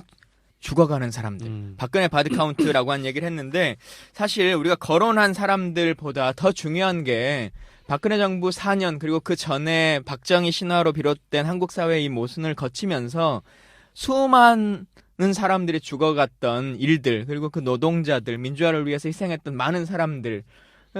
죽어가는 사람들, 박근혜 바디카운트라고 한 얘기를 했는데 사실 우리가 거론한 사람들보다 더 중요한 게 박근혜 정부 4년 그리고 그 전에 박정희 신화로 비롯된 한국 사회의 이 모순을 거치면서 수많은 사람들이 죽어갔던 일들 그리고 그 노동자들, 민주화를 위해서 희생했던 많은 사람들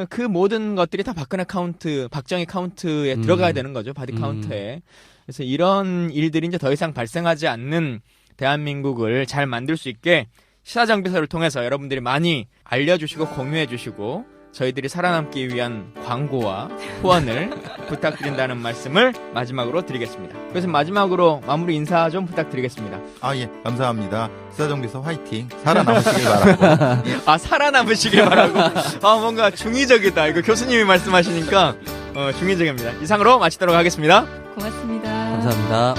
그 모든 것들이 다 박근혜 카운트, 박정희 카운트에 들어가야 되는 거죠. 바디 카운트에. 그래서 이런 일들이 이제 더 이상 발생하지 않는 대한민국을 잘 만들 수 있게 시사정비서를 통해서 여러분들이 많이 알려주시고 공유해주시고 저희들이 살아남기 위한 광고와 후원을 부탁드린다는 말씀을 마지막으로 드리겠습니다. 그래서 마지막으로 마무리 인사 좀 부탁드리겠습니다. 예, 감사합니다. 시사정비서 화이팅. 살아남으시길 바라고. 살아남으시길 바라고. 뭔가 중의적이다. 이거 교수님이 말씀하시니까 중의적입니다. 이상으로 마치도록 하겠습니다. 고맙습니다. 감사합니다.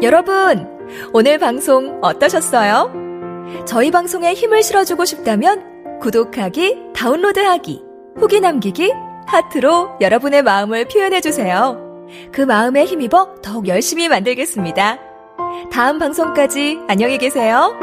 여러분, 오늘 방송 어떠셨어요? 저희 방송에 힘을 실어주고 싶다면 구독하기, 다운로드하기, 후기 남기기, 하트로 여러분의 마음을 표현해주세요. 그 마음에 힘입어 더욱 열심히 만들겠습니다. 다음 방송까지 안녕히 계세요.